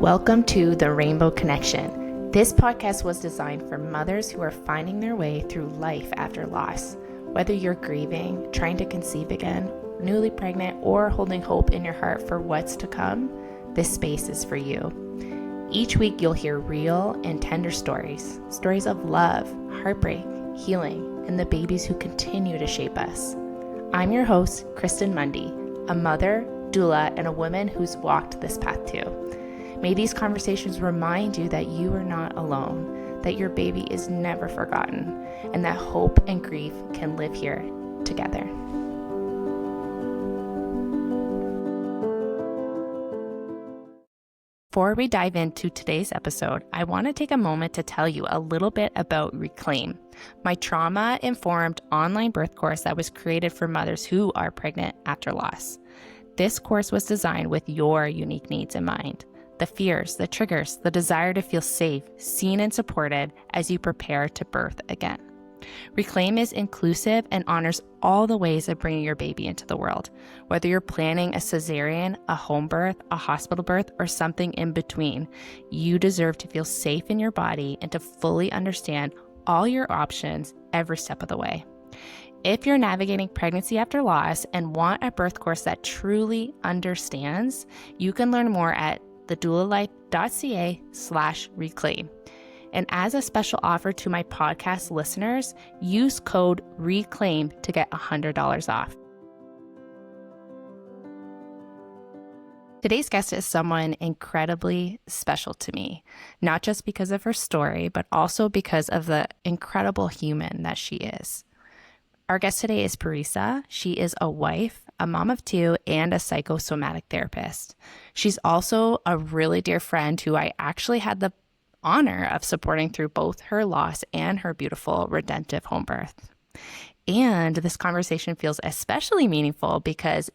Welcome to The Rainbow Connection. This podcast was designed for mothers who are finding their way through life after loss. Whether you're grieving, trying to conceive again, newly pregnant, or holding hope in your heart for what's to come, this space is for you. Each week you'll hear real and tender stories of love, heartbreak, healing, and the babies who continue to shape us. I'm your host, Kristen Mundy, a mother, doula, and a woman who's walked this path too. May these conversations remind you that you are not alone, that your baby is never forgotten, and that hope and grief can live here together. Before we dive into today's episode, I want to take a moment to tell you a little bit about Reclaim, my trauma-informed online birth course that was created for mothers who are pregnant after loss. This course was designed with your unique needs in mind. The fears, the triggers, the desire to feel safe, seen, and supported as you prepare to birth again. Reclaim is inclusive and honors all the ways of bringing your baby into the world. Whether you're planning a cesarean, a home birth, a hospital birth, or something in between, you deserve to feel safe in your body and to fully understand all your options every step of the way. If you're navigating pregnancy after loss and want a birth course that truly understands, you can learn more at thedoulalife.ca/reclaim. And as a special offer to my podcast listeners, use code RECLAIM to get $100 off. Today's guest is someone incredibly special to me, not just because of her story, but also because of the incredible human that she is. Our guest today is Parisa. She is a wife, a mom of two, and a psychosomatic therapist. She's also a really dear friend who I actually had the honor of supporting through both her loss and her beautiful redemptive home birth. And this conversation feels especially meaningful because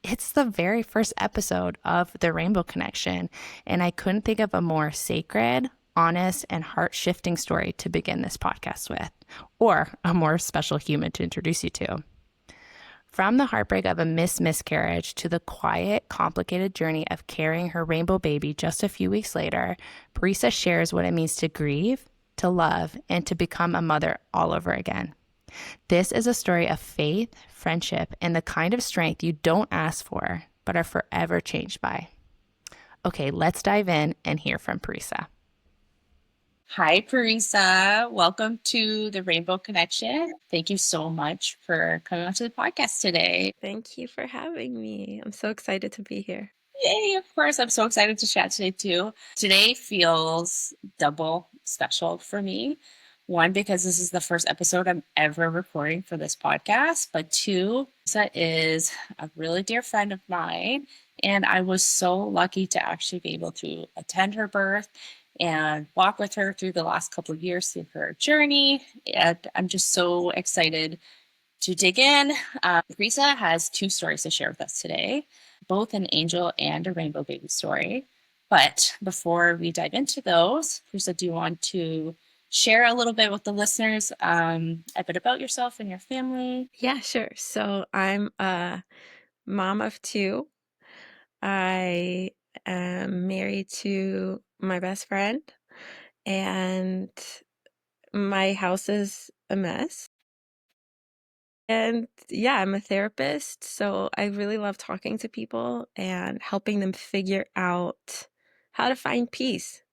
it's the very first episode of The Rainbow Connection, and I couldn't think of a more sacred, honest, and heart-shifting story to begin this podcast with, or a more special human to introduce you to. From the heartbreak of a miscarriage to the quiet, complicated journey of carrying her rainbow baby just a few weeks later, Parisa shares what it means to grieve, to love, and to become a mother all over again. This is a story of faith, friendship, and the kind of strength you don't ask for, but are forever changed by. Okay, let's dive in and hear from Parisa. Hi, Parisa. Welcome to the Rainbow Connection. Thank you so much for coming onto the podcast today. Thank you for having me. I'm so excited to be here. Yay, of course. I'm so excited to chat today, too. Today feels double special for me. One, because this is the first episode I'm ever recording for this podcast. But two, Parisa is a really dear friend of mine. And I was so lucky to actually be able to attend her birth and walk with her through the last couple of years through her journey. And I'm just so excited to dig in. Parisa has two stories to share with us today, both an angel and a rainbow baby story. But before we dive into those, Parisa, do you want to share a little bit with the listeners, a bit about yourself and your family? Yeah, sure. So I'm a mom of two. I am married to my best friend, and my house is a mess. And yeah, I'm a therapist, so I really love talking to people and helping them figure out how to find peace.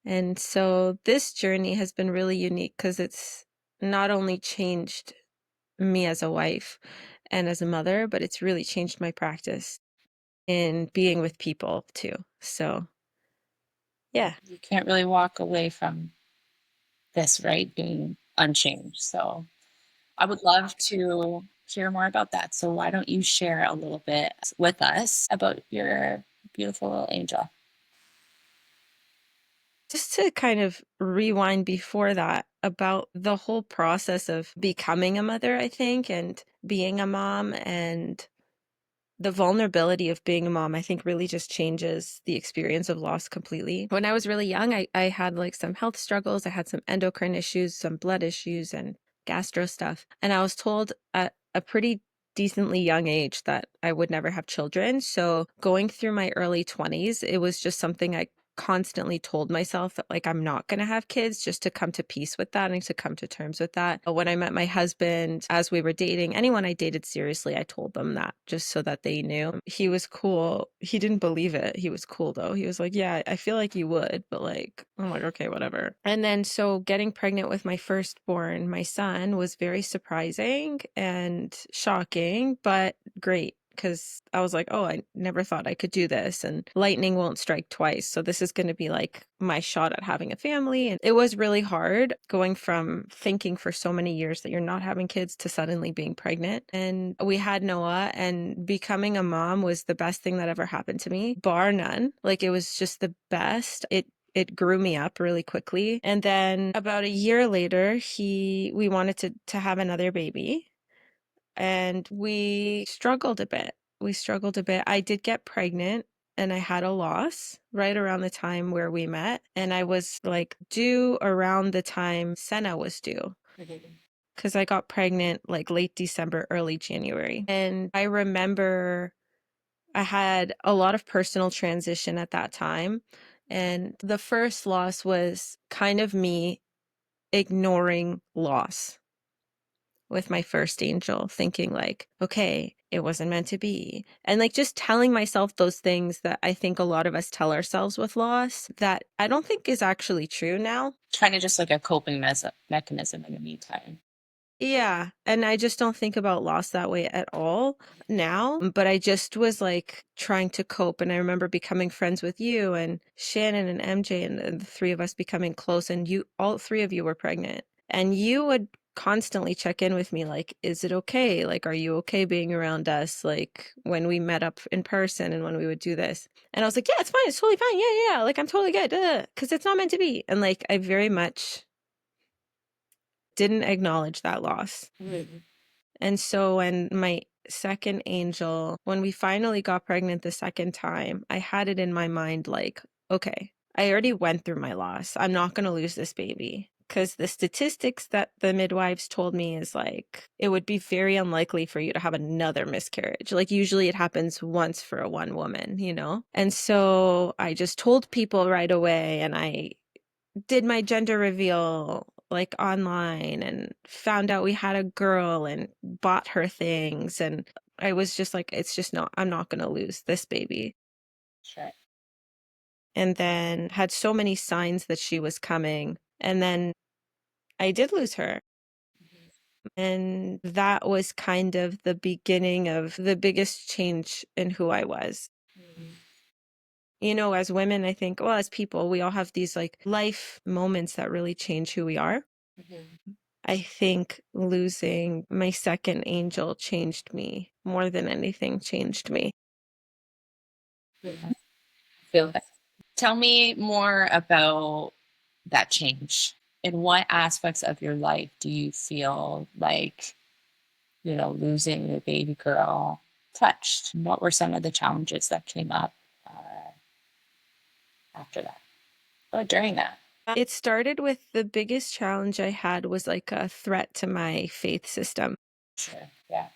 And so this journey has been really unique because it's not only changed me as a wife and as a mother, but it's really changed my practice in being with people too. So, yeah. You can't really walk away from this, right? Being unchanged. So I would love to hear more about that. So why don't you share a little bit with us about your beautiful little angel? Just to kind of rewind before that about the whole process of becoming a mother, I think, and being a mom and the vulnerability of being a mom, I think really just changes the experience of loss completely. When I was really young, I had like some health struggles. I had some endocrine issues, some blood issues, and gastro stuff. And I was told at a pretty decently young age that I would never have children. So going through my early 20s, it was just something I constantly told myself that like I'm not going to have kids just to come to peace with that and to come to terms with that. When I met my husband, as we were dating, anyone I dated seriously, I told them that just so that they knew. He was cool. He didn't believe it. He was cool though. He was like, "Yeah, I feel like you would," but like, I'm like, "Okay, whatever." And then so getting pregnant with my firstborn, my son, was very surprising and shocking, but great, because I was like, oh, I never thought I could do this. And lightning won't strike twice. So this is going to be like my shot at having a family. And it was really hard going from thinking for so many years that you're not having kids to suddenly being pregnant. And we had Noah, and becoming a mom was the best thing that ever happened to me, bar none. Like it was just the best. It grew me up really quickly. And then about a year later, we wanted to have another baby, and we struggled a bit. We struggled a bit. I did get pregnant and I had a loss right around the time where we met. And I was like due around the time Senna was due, because I got pregnant like late December, early January. And I remember I had a lot of personal transition at that time. And the first loss was kind of me ignoring loss with my first angel, thinking like, okay, it wasn't meant to be. And like just telling myself those things that I think a lot of us tell ourselves with loss that I don't think is actually true now. Kind of just like a coping mechanism in the meantime. Yeah. And I just don't think about loss that way at all now. But I just was like trying to cope. And I remember becoming friends with you and Shannon and MJ, and the three of us becoming close. And all three of you were pregnant. And you would constantly check in with me like, is it okay? Like, are you okay being around us? Like when we met up in person and when we would do this. And I was like, yeah, it's fine. It's totally fine. Yeah, yeah. Like, I'm totally good. Because it's not meant to be. And like, I very much didn't acknowledge that loss. Mm-hmm. And so when my second angel, when we finally got pregnant the second time, I had it in my mind like, okay, I already went through my loss. I'm not going to lose this baby. Because the statistics that the midwives told me is like, it would be very unlikely for you to have another miscarriage. Like, usually it happens once for a one woman, you know? And so I just told people right away, and I did my gender reveal like online and found out we had a girl and bought her things. And I was just like, it's just not, I'm not going to lose this baby. Sure. And then had so many signs that she was coming. And then I did lose her. And that was kind of the beginning of the biggest change in who I was. You know, as women, I think, well, as people, we all have these like life moments that really change who we are. I think losing my second angel changed me more than anything changed me. I feel that. Tell me more about that change. In what aspects of your life do you feel like, losing your baby girl touched? What were some of the challenges that came up after that? Oh, during that? It started with the biggest challenge I had was like a threat to my faith system. Sure. Yeah.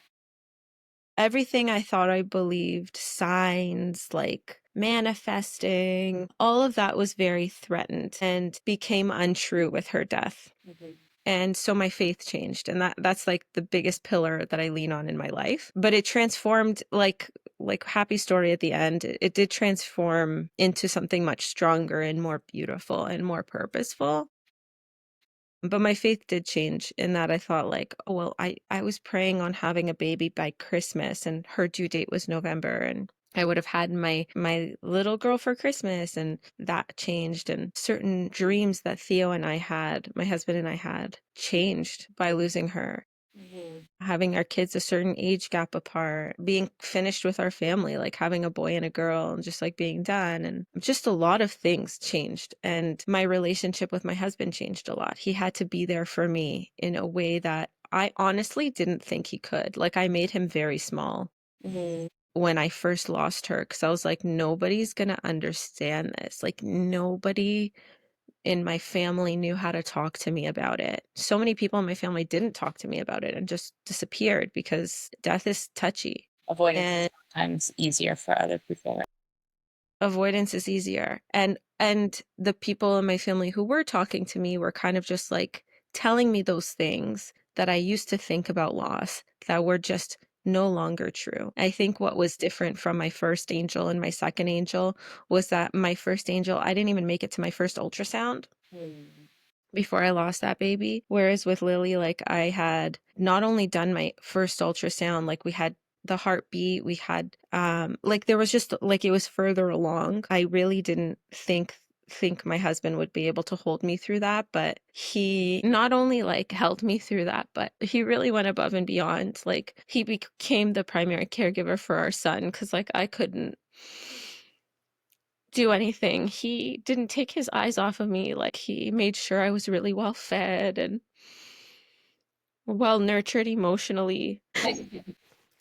Everything I thought I believed, signs like manifesting, all of that was very threatened and became untrue with her death. And so my faith changed, and that's like the biggest pillar that I lean on in my life. But it transformed like happy story at the end. It did transform into something much stronger and more beautiful and more purposeful. But my faith did change in that I thought like, oh, well, I was praying on having a baby by Christmas, and her due date was November, and I would have had my little girl for Christmas, and that changed. And certain dreams that Theo and I had, my husband and I had, changed by losing her. Having our kids a certain age gap apart, being finished with our family, like having a boy and a girl, and just like being done. And just a lot of things changed. And my relationship with my husband changed a lot. He had to be there for me in a way that I honestly didn't think he could. Like, I made him very small when I first lost her, because I was like, nobody's going to understand this. Like, nobody in my family knew how to talk to me about it. So many people in my family didn't talk to me about it and just disappeared, because death is touchy. Avoidance is And sometimes easier for other people. avoidance is easier. And And the people in my family who were talking to me were kind of just like telling me those things that I used to think about loss that were just no longer true. I think what was different from my first angel and my second angel was that my first angel, I didn't even make it to my first ultrasound before I lost that baby. Whereas with Lily, like I had not only done my first ultrasound, like we had the heartbeat, we had like there was just like it was further along. I really didn't think my husband would be able to hold me through that, but he not only like held me through that, but he really went above and beyond. Like he became the primary caregiver for our son because like I couldn't do anything. He didn't take his eyes off of me. Like he made sure I was really well fed and well nurtured emotionally.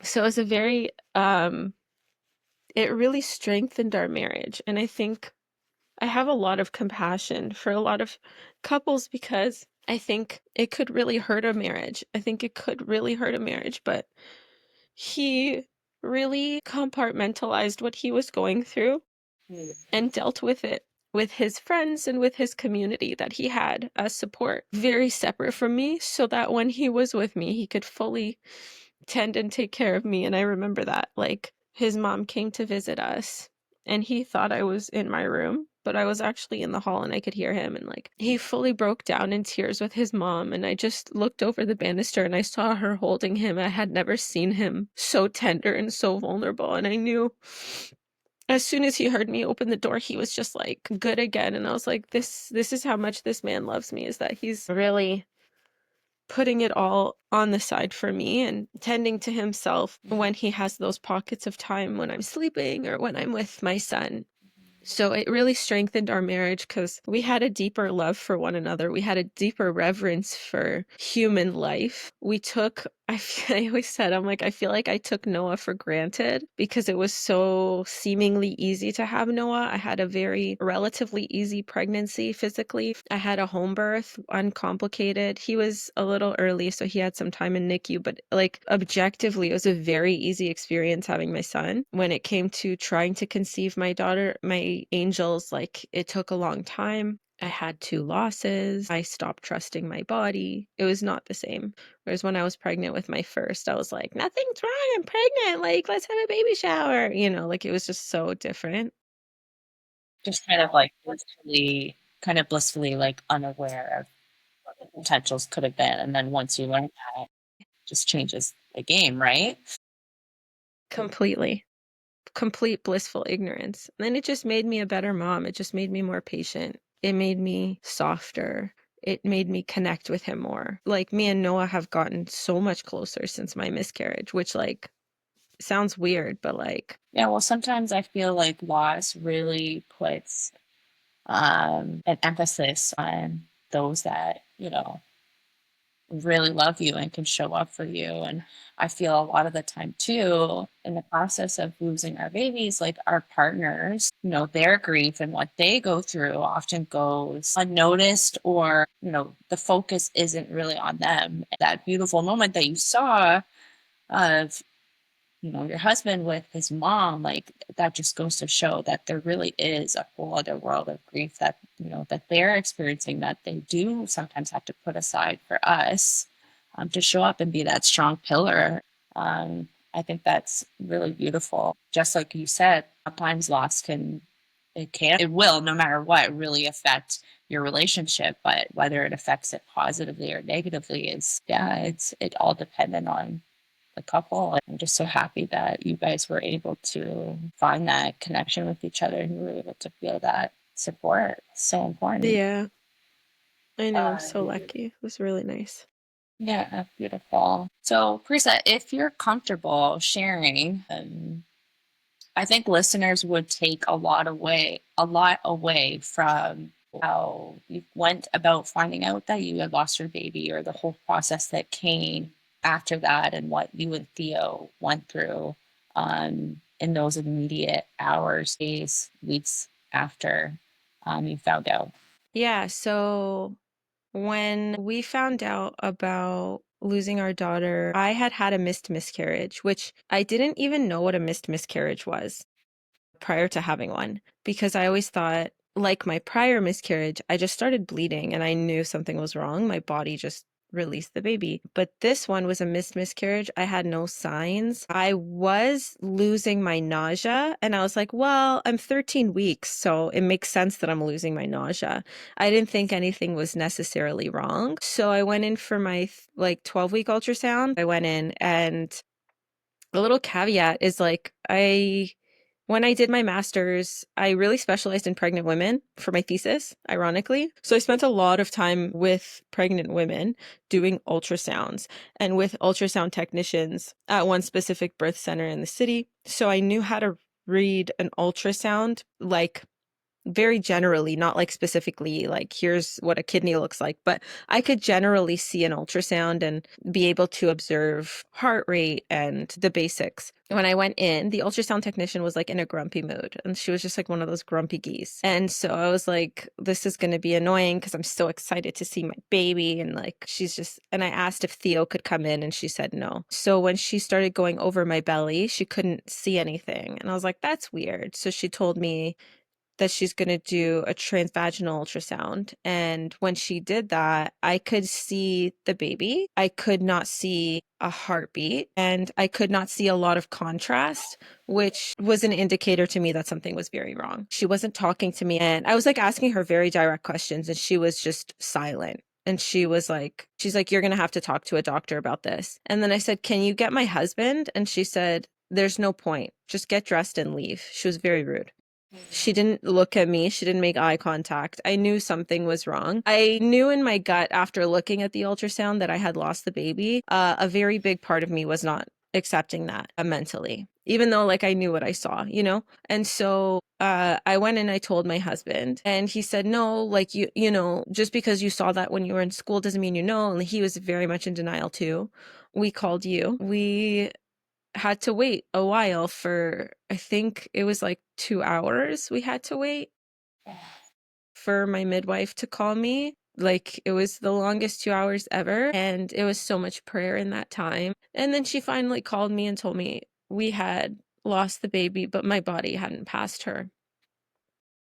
So it was a very it really strengthened our marriage. And I think I have a lot of compassion for a lot of couples because I think it could really hurt a marriage. I think it could really hurt a marriage, but he really compartmentalized what he was going through and dealt with it with his friends and with his community that he had as support, very separate from me, so that when he was with me, he could fully tend and take care of me. And I remember that, like, his mom came to visit us, and he thought I was in my room, but I was actually in the hall and I could hear him. And, like, he fully broke down in tears with his mom. And I just looked over the banister and I saw her holding him. I had never seen him so tender and so vulnerable. And I knew as soon as he heard me open the door, he was just like good again. And I was like, this is how much this man loves me, is that he's really putting it all on the side for me and tending to himself when he has those pockets of time when I'm sleeping or when I'm with my son. So it really strengthened our marriage because we had a deeper love for one another. We had a deeper reverence for human life. I always said, I'm like, I feel like I took Noah for granted because it was so seemingly easy to have Noah. I had a very relatively easy pregnancy physically. I had a home birth, uncomplicated. He was a little early, so he had some time in NICU, but like objectively, it was a very easy experience having my son. When it came to trying to conceive my daughter, my angels, like it took a long time. I had 2 losses. I stopped trusting my body. It was not the same. Whereas when I was pregnant with my first, I was like, nothing's wrong. I'm pregnant. Like, let's have a baby shower. Like it was just so different. Just kind of blissfully, like unaware of what the potentials could have been. And then once you learn that, it just changes the game, right? Completely. Complete blissful ignorance. And then it just made me a better mom. It just made me more patient. It made me softer. It made me connect with him more. Like me and Noah have gotten so much closer since my miscarriage, which like sounds weird, but like Yeah, well, sometimes I feel like loss really puts an emphasis on those that, really love you and can show up for you. And I feel a lot of the time too, in the process of losing our babies, like our partners, their grief and what they go through often goes unnoticed, or, the focus isn't really on them. That beautiful moment that you saw of your husband with his mom, like that just goes to show that there really is a whole other world of grief that, that they're experiencing, that they do sometimes have to put aside for us, to show up and be that strong pillar. I think that's really beautiful. Just like you said, sometimes loss it will, no matter what, really affect your relationship, but whether it affects it positively or negatively it all dependent on the couple. I'm just so happy that you guys were able to find that connection with each other and you were able to feel that support. It's so important. yeah, I know. I'm so Um, lucky. It was really nice. yeah, beautiful. So, Parisa, if you're comfortable sharing, I think listeners would take a lot away from how you went about finding out that you had lost your baby, or the whole process that came after that, and what you and Theo went through in those immediate hours, days, weeks after you found out. Yeah, so when we found out about losing our daughter, I had had a missed miscarriage, which I didn't even know what a missed miscarriage was prior to having one, because I always thought like my prior miscarriage, I just started bleeding and I knew something was wrong. My body just released the baby. But this one was a missed miscarriage. I had no signs. I was losing my nausea and I was like, well, I'm 13 weeks, so it makes sense that I'm losing my nausea. I didn't think anything was necessarily wrong. So I went in for my like 12-week ultrasound. I went in, and a little caveat is like when I did my master's, I really specialized in pregnant women for my thesis, ironically. So I spent a lot of time with pregnant women doing ultrasounds and with ultrasound technicians at one specific birth center in the city. So I knew how to read an ultrasound like very generally, not like specifically, like here's what a kidney looks like, but I could generally see an ultrasound and be able to observe heart rate and the basics. When I went in, the ultrasound technician was like in a grumpy mood, and she was just like one of those grumpy geese. And so I was like, this is going to be annoying because I'm so excited to see my baby. And like, and I asked if Theo could come in, and she said no. So when she started going over my belly, she couldn't see anything. And I was like, that's weird. So she told me that she's going to do a transvaginal ultrasound. And when she did that, I could see the baby. I could not see a heartbeat, and I could not see a lot of contrast, which was an indicator to me that something was very wrong. She wasn't talking to me, and I was like asking her very direct questions, and she was just silent. And she's like, you're going to have to talk to a doctor about this. And then I said, can you get my husband? And she said, there's no point. Just get dressed and leave. She was very rude. She didn't look at me. She didn't make eye contact. I knew something was wrong. I knew in my gut after looking at the ultrasound that I had lost the baby. A very big part of me was not accepting that mentally, even though like I knew what I saw, you know? And so I went and I told my husband, and he said, no, like you know, just because you saw that when you were in school doesn't mean you know. And he was very much in denial too. We called you. We had to wait a while for, I think it was like 2 hours we had to wait for my midwife to call me. Like it was the longest 2 hours ever. And it was so much prayer in that time. And then she finally called me and told me we had lost the baby, but my body hadn't passed her.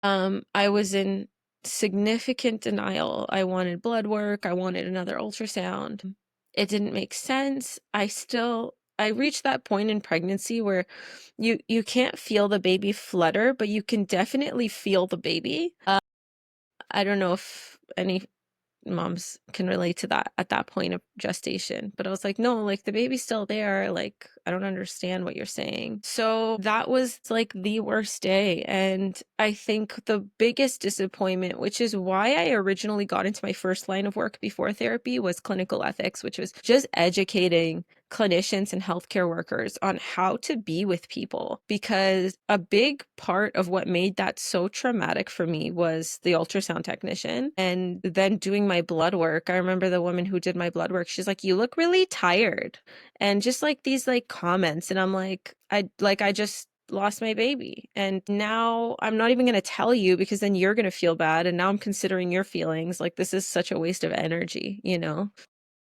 I was in significant denial. I wanted blood work. I wanted another ultrasound. It didn't make sense. I reached that point in pregnancy where you can't feel the baby flutter, but you can definitely feel the baby. I don't know if any moms can relate to that at that point of gestation. But I was like, no, like the baby's still there. Like, I don't understand what you're saying. So that was like the worst day. And I think the biggest disappointment, which is why I originally got into my first line of work before therapy, was clinical ethics, which was just educating clinicians and healthcare workers on how to be with people. Because a big part of what made that so traumatic for me was the ultrasound technician, and then doing my blood work. I remember the woman who did my blood work, she's like, you look really tired, and just like these like comments. And I'm like, I just lost my baby, and now I'm not even going to tell you because then you're going to feel bad, and now I'm considering your feelings. Like this is such a waste of energy, you know?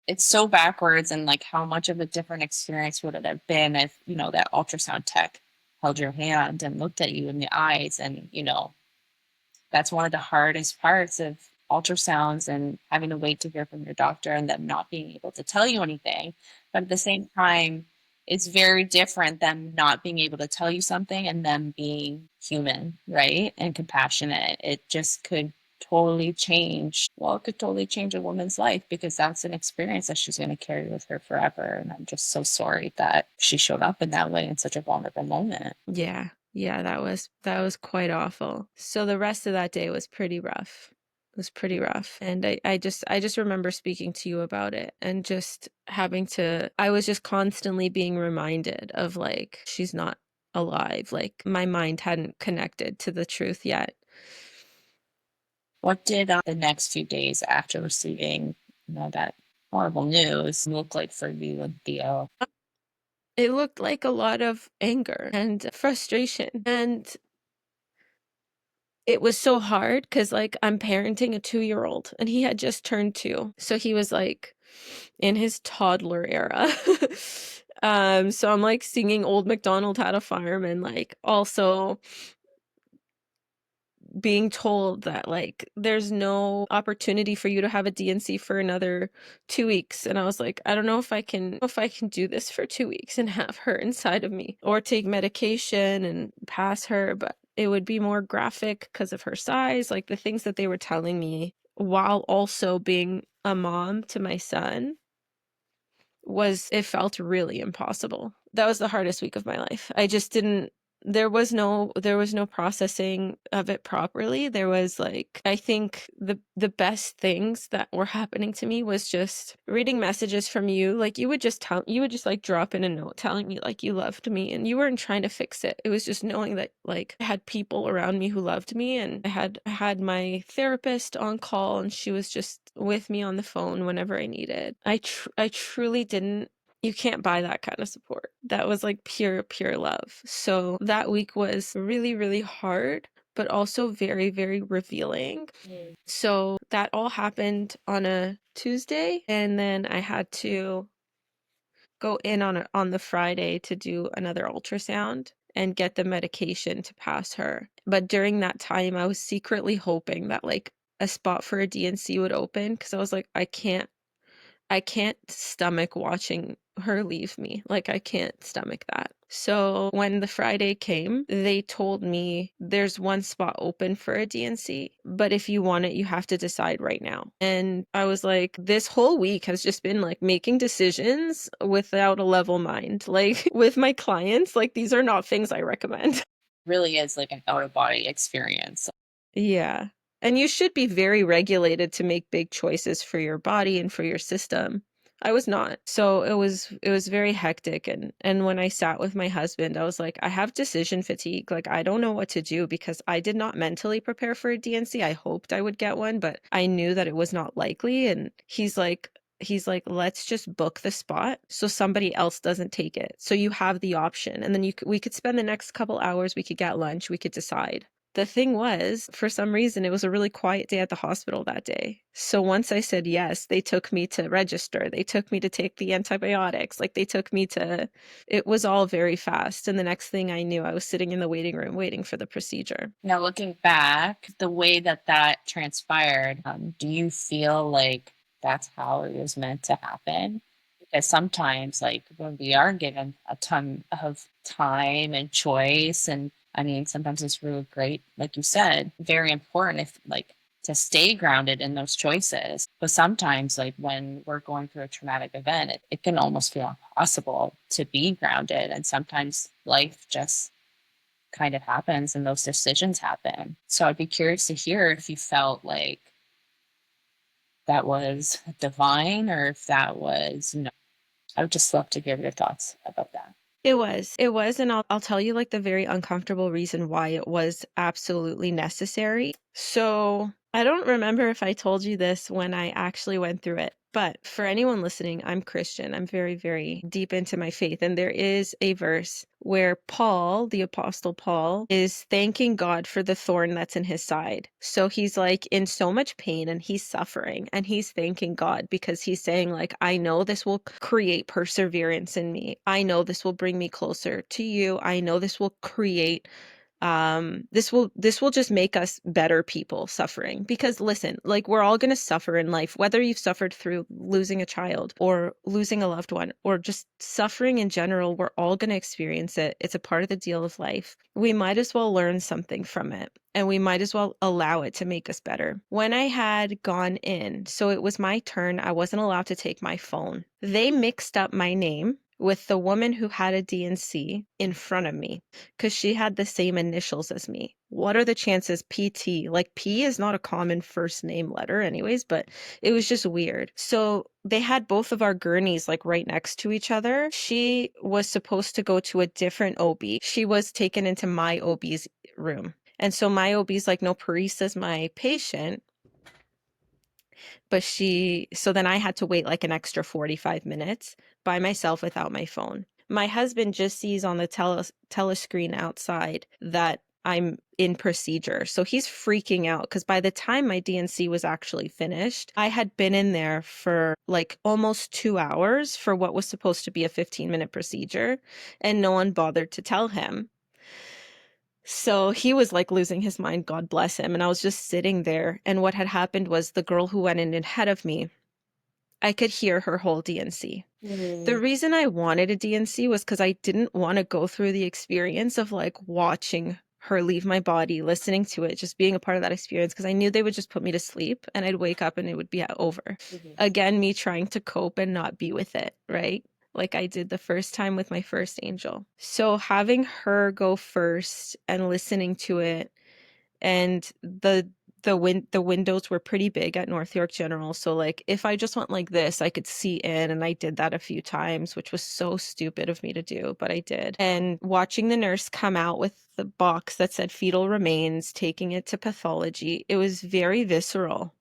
It's so backwards, and like how much of a different experience would it have been if, that ultrasound tech held your hand and looked at you in the eyes, and, that's one of the hardest parts of ultrasounds and having to wait to hear from your doctor and them not being able to tell you anything. But at the same time, it's very different than not being able to tell you something and them being human, right? And compassionate. It just could totally change. Well, it could totally change a woman's life because that's an experience that she's going to carry with her forever. And I'm just so sorry that she showed up in that way in such a vulnerable moment. Yeah. Yeah, that was quite awful. So the rest of that day was pretty rough. It was pretty rough. And I just remember speaking to you about it and just I was just constantly being reminded of like she's not alive. Like my mind hadn't connected to the truth yet. What did the next few days after receiving, that horrible news look like for you and Theo? It looked like a lot of anger and frustration, and it was so hard because like I'm parenting a 2-year-old and he had just turned 2. So he was like in his toddler era. So I'm like singing Old MacDonald Had a Farm, and like also being told that like there's no opportunity for you to have a DNC for another 2 weeks. And I was like, I don't know if I can do this for 2 weeks and have her inside of me or take medication and pass her, but it would be more graphic because of her size, like the things that they were telling me while also being a mom to my son it felt really impossible. That was the hardest week of my life. I just didn't there was no processing of it properly. There was like, I think the best things that were happening to me was just reading messages from you. Like you would just like drop in a note telling me like you loved me and you weren't trying to fix it. It was just knowing that like I had people around me who loved me, and I had my therapist on call and she was just with me on the phone whenever I needed. I truly didn't You can't buy that kind of support. That was like pure love. So that week was really, really hard, but also very, very revealing. So that all happened on a Tuesday, and then I had to go in on the Friday to do another ultrasound and get the medication to pass her. But during that time, I was secretly hoping that like a spot for a DNC would open, because I was like, I can't stomach watching her leave me. Like, I can't stomach that. So when the Friday came, they told me there's one spot open for a DNC, but if you want it, you have to decide right now. And I was like, this whole week has just been like making decisions without a level mind. Like with my clients, like these are not things I recommend. Really is like an out of body experience. Yeah. And you should be very regulated to make big choices for your body and for your system. I was not. So it was very hectic, and when I sat with my husband, I was like, I have decision fatigue. Like I don't know what to do because I did not mentally prepare for a DNC. I hoped I would get one, but I knew that it was not likely, and he's like, let's just book the spot so somebody else doesn't take it. So you have the option. And then we could spend the next couple hours, we could get lunch, we could decide. The thing was, for some reason, it was a really quiet day at the hospital that day. So once I said yes, they took me to register. They took me to take the antibiotics. Like it was all very fast. And the next thing I knew, I was sitting in the waiting room waiting for the procedure. Now, looking back, the way that transpired, do you feel like that's how it was meant to happen? Because sometimes, like when we are given a ton of time and choice, and I mean, sometimes it's really great, like you said, very important if like to stay grounded in those choices. But sometimes, like when we're going through a traumatic event, it can almost feel impossible to be grounded. And sometimes life just kind of happens and those decisions happen. So I'd be curious to hear if you felt like that was divine or if that was no. I would just love to hear your thoughts about that. It was, and I'll tell you like the very uncomfortable reason why it was absolutely necessary. So I don't remember if I told you this when I actually went through it, but for anyone listening, I'm Christian. I'm very, very deep into my faith. And there is a verse where Paul, the Apostle Paul, is thanking God for the thorn that's in his side. So he's like in so much pain and he's suffering and he's thanking God because he's saying like, I know this will create perseverance in me. I know this will bring me closer to you. I know this will create this will just make us better people suffering, because listen, like we're all going to suffer in life, whether you've suffered through losing a child or losing a loved one or just suffering in general. We're all going to experience it. It's a part of the deal of life. We might as well learn something from it, and we might as well allow it to make us better. When I had gone in, so it was my turn, I wasn't allowed to take my phone. They mixed up my name with the woman who had a DNC in front of me because she had the same initials as me. What are the chances PT? Like P is not a common first name letter anyways, but it was just weird. So they had both of our gurneys like right next to each other. She was supposed to go to a different OB. She was taken into my OB's room. And so my OB's like, no, Parisa's my patient. But so then I had to wait like an extra 45 minutes by myself without my phone. My husband just sees on the telescreen outside that I'm in procedure. So he's freaking out because by the time my DNC was actually finished, I had been in there for like almost 2 hours for what was supposed to be a 15-minute procedure, and no one bothered to tell him. So he was like losing his mind, God bless him. And I was just sitting there. And what had happened was the girl who went in ahead of me, I could hear her whole DNC. The reason I wanted a DNC was because I didn't want to go through the experience of like watching her leave my body, listening to it, just being a part of that experience, because I knew they would just put me to sleep and I'd wake up and it would be over. Again, me trying to cope and not be with it, right? Like I did the first time with my first angel. So having her go first and listening to it, and the windows were pretty big at North York General. So like if I just went like this, I could see in, and I did that a few times, which was so stupid of me to do, but I did. And watching the nurse come out with the box that said fetal remains, taking it to pathology, it was very visceral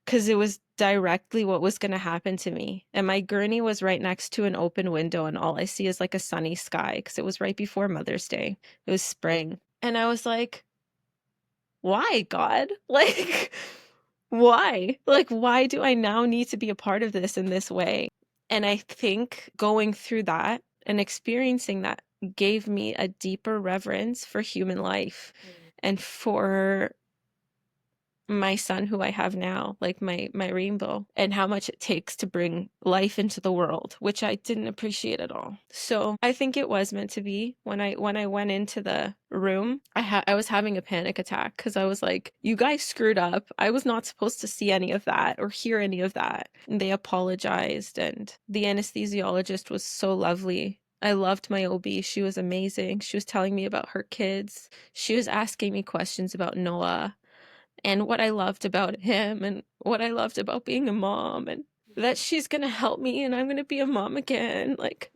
because it was directly what was going to happen to me. And my gurney was right next to an open window, and all I see is like a sunny sky because it was right before Mother's Day. It was spring. And I was like, why, God? Like, why? Like, why do I now need to be a part of this in this way? And I think going through that and experiencing that gave me a deeper reverence for human life and for my son who I have now, like my rainbow, and how much it takes to bring life into the world, which I didn't appreciate at all. So I think it was meant to be. When I went into the room, I was having a panic attack because I was like, you guys screwed up. I was not supposed to see any of that or hear any of that. And they apologized, and the anesthesiologist was so lovely. I loved my OB. She was amazing. She was telling me about her kids. She was asking me questions about Noah and what I loved about him and what I loved about being a mom, and that she's going to help me and I'm going to be a mom again. Like,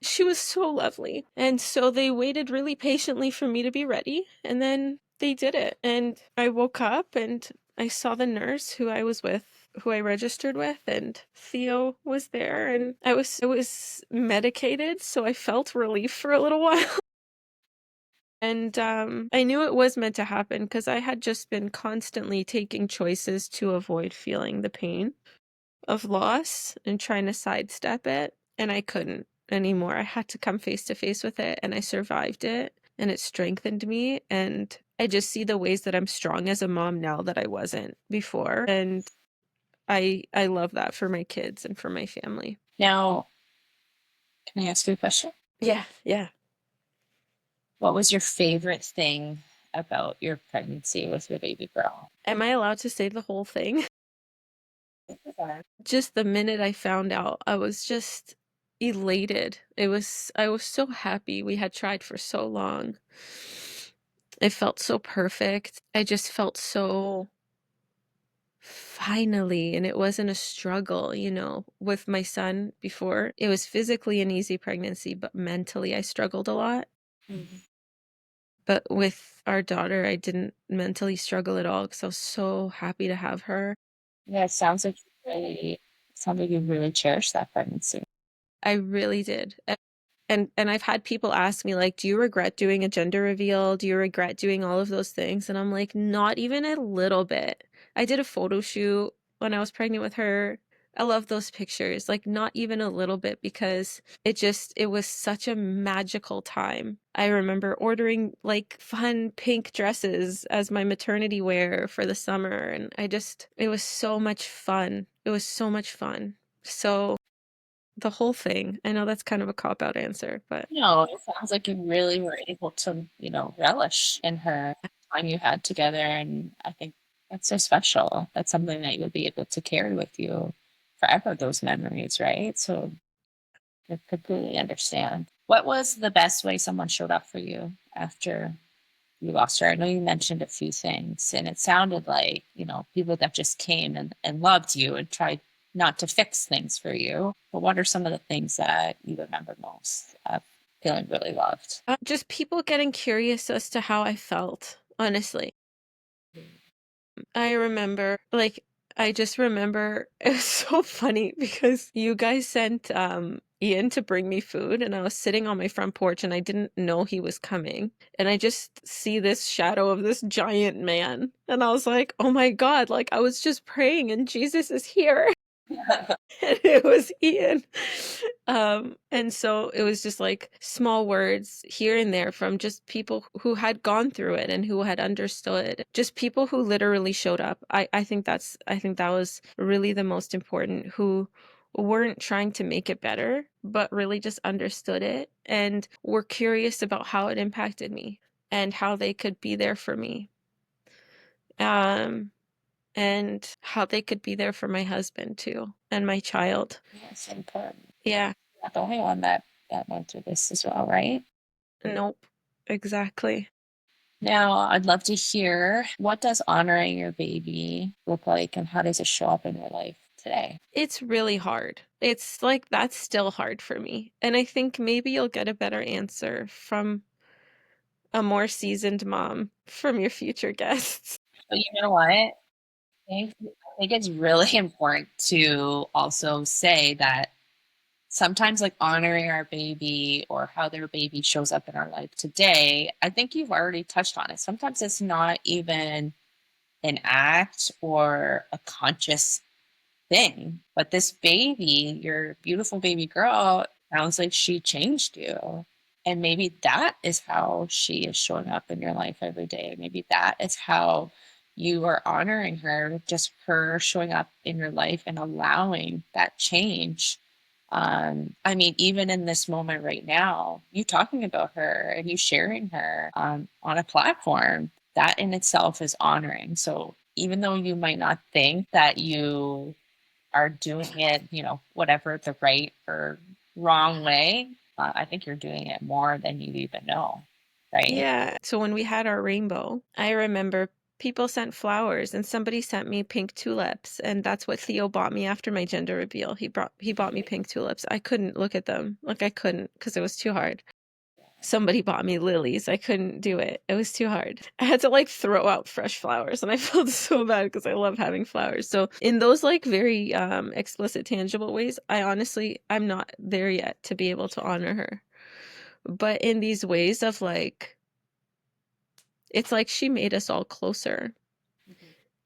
she was so lovely. And so they waited really patiently for me to be ready, and then they did it. And I woke up and I saw the nurse who I was with, who I registered with, and Theo was there, and I was medicated, so I felt relief for a little while. And I knew it was meant to happen because I had just been constantly taking choices to avoid feeling the pain of loss and trying to sidestep it. And I couldn't anymore. I had to come face to face with it, and I survived it, and it strengthened me. And I just see the ways that I'm strong as a mom now that I wasn't before. And I love that for my kids and for my family. Now, can I ask you a question? Yeah, yeah. What was your favorite thing about your pregnancy with your baby girl? Am I allowed to say the whole thing? Just the minute I found out, I was just elated. I was so happy. We had tried for so long. It felt so perfect. I just felt so finally, and it wasn't a struggle, with my son before. It was physically an easy pregnancy, but mentally I struggled a lot. Mhm. But with our daughter, I didn't mentally struggle at all because I was so happy to have her. Yeah, sounds like you really cherished that pregnancy. I really did. And I've had people ask me, like, do you regret doing a gender reveal? Do you regret doing all of those things? And I'm like, not even a little bit. I did a photo shoot when I was pregnant with her. I love those pictures, like, not even a little bit, because it was such a magical time. I remember ordering like fun pink dresses as my maternity wear for the summer. And it was so much fun. It was so much fun. So the whole thing. I know that's kind of a cop-out answer, but No, it sounds like you really were able to, relish in her time you had together. And I think that's so special. That's something that you'll be able to carry with you forever, those memories, right? So I completely understand. What was the best way someone showed up for you after you lost her? I know you mentioned a few things, and it sounded like, people that just came and loved you and tried not to fix things for you. But what are some of the things that you remember most of feeling really loved? just people getting curious as to how I felt, honestly. I remember, like, I just remember it was so funny because you guys sent Ian to bring me food, and I was sitting on my front porch and I didn't know he was coming. And I just see this shadow of this giant man. And I was like, oh my God, like I was just praying and Jesus is here. And it was Ian. And so it was just like small words here and there from just people who had gone through it and who had understood, just people who literally showed up. I think that was really the most important, who weren't trying to make it better, but really just understood it and were curious about how it impacted me and how they could be there for me. And how they could be there for my husband too and my child. Yes, important. Yeah. Not the only one that went through this as well, right? Nope. Exactly. Now, I'd love to hear, what does honoring your baby look like and how does it show up in your life today? It's really hard. It's like that's still hard for me. And I think maybe you'll get a better answer from a more seasoned mom from your future guests. But you know what? I think it's really important to also say that sometimes, like, honoring our baby or how their baby shows up in our life today, I think you've already touched on it. Sometimes it's not even an act or a conscious thing, but this baby, your beautiful baby girl, sounds like she changed you. And maybe that is how she is showing up in your life every day. Maybe that is how you are honoring her, just her showing up in your life and allowing that change. I mean, even in this moment right now, you talking about her and you sharing her on a platform, that in itself is honoring. So even though you might not think that you are doing it, whatever the right or wrong way, I think you're doing it more than you even know, right? Yeah. So when we had our rainbow, I remember people sent flowers and somebody sent me pink tulips, and that's what Theo bought me after my gender reveal. He bought me pink tulips. I couldn't look at them. Like I couldn't because it was too hard. Somebody bought me lilies. I couldn't do it. It was too hard. I had to like throw out fresh flowers and I felt so bad because I love having flowers. So in those like very explicit tangible ways, I'm not there yet to be able to honor her. But in these ways of like, it's like she made us all closer. Mhm.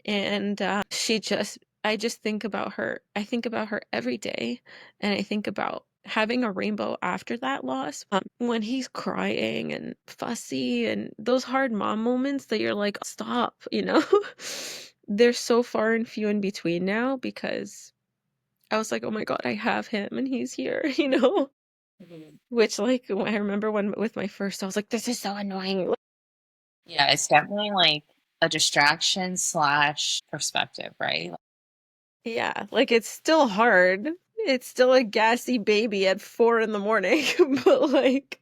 And I just think about her. I think about her every day. And I think about having a rainbow after that loss, when he's crying and fussy and those hard mom moments that you're like, stop, they're so far and few in between now because I was like, oh my God, I have him and he's here, Mhm. which like I remember when with my first, I was like, this is so annoying. Yeah, it's definitely like a distraction slash perspective, right? Yeah, like it's still hard. It's still a gassy baby at 4 in the morning, but like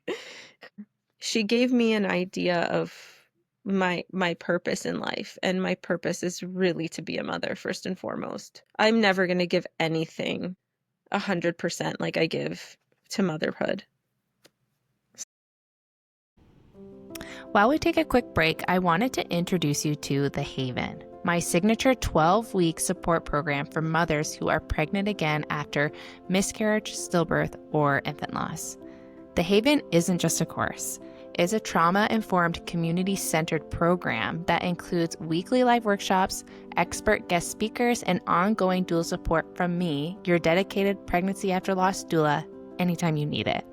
she gave me an idea of my purpose in life, and my purpose is really to be a mother first and foremost. I'm never going to give anything 100% like I give to motherhood. While we take a quick break, I wanted to introduce you to The Haven, my signature 12-week support program for mothers who are pregnant again after miscarriage, stillbirth, or infant loss. The Haven isn't just a course. It's a trauma-informed, community-centered program that includes weekly live workshops, expert guest speakers, and ongoing dual support from me, your dedicated pregnancy after loss doula, anytime you need it.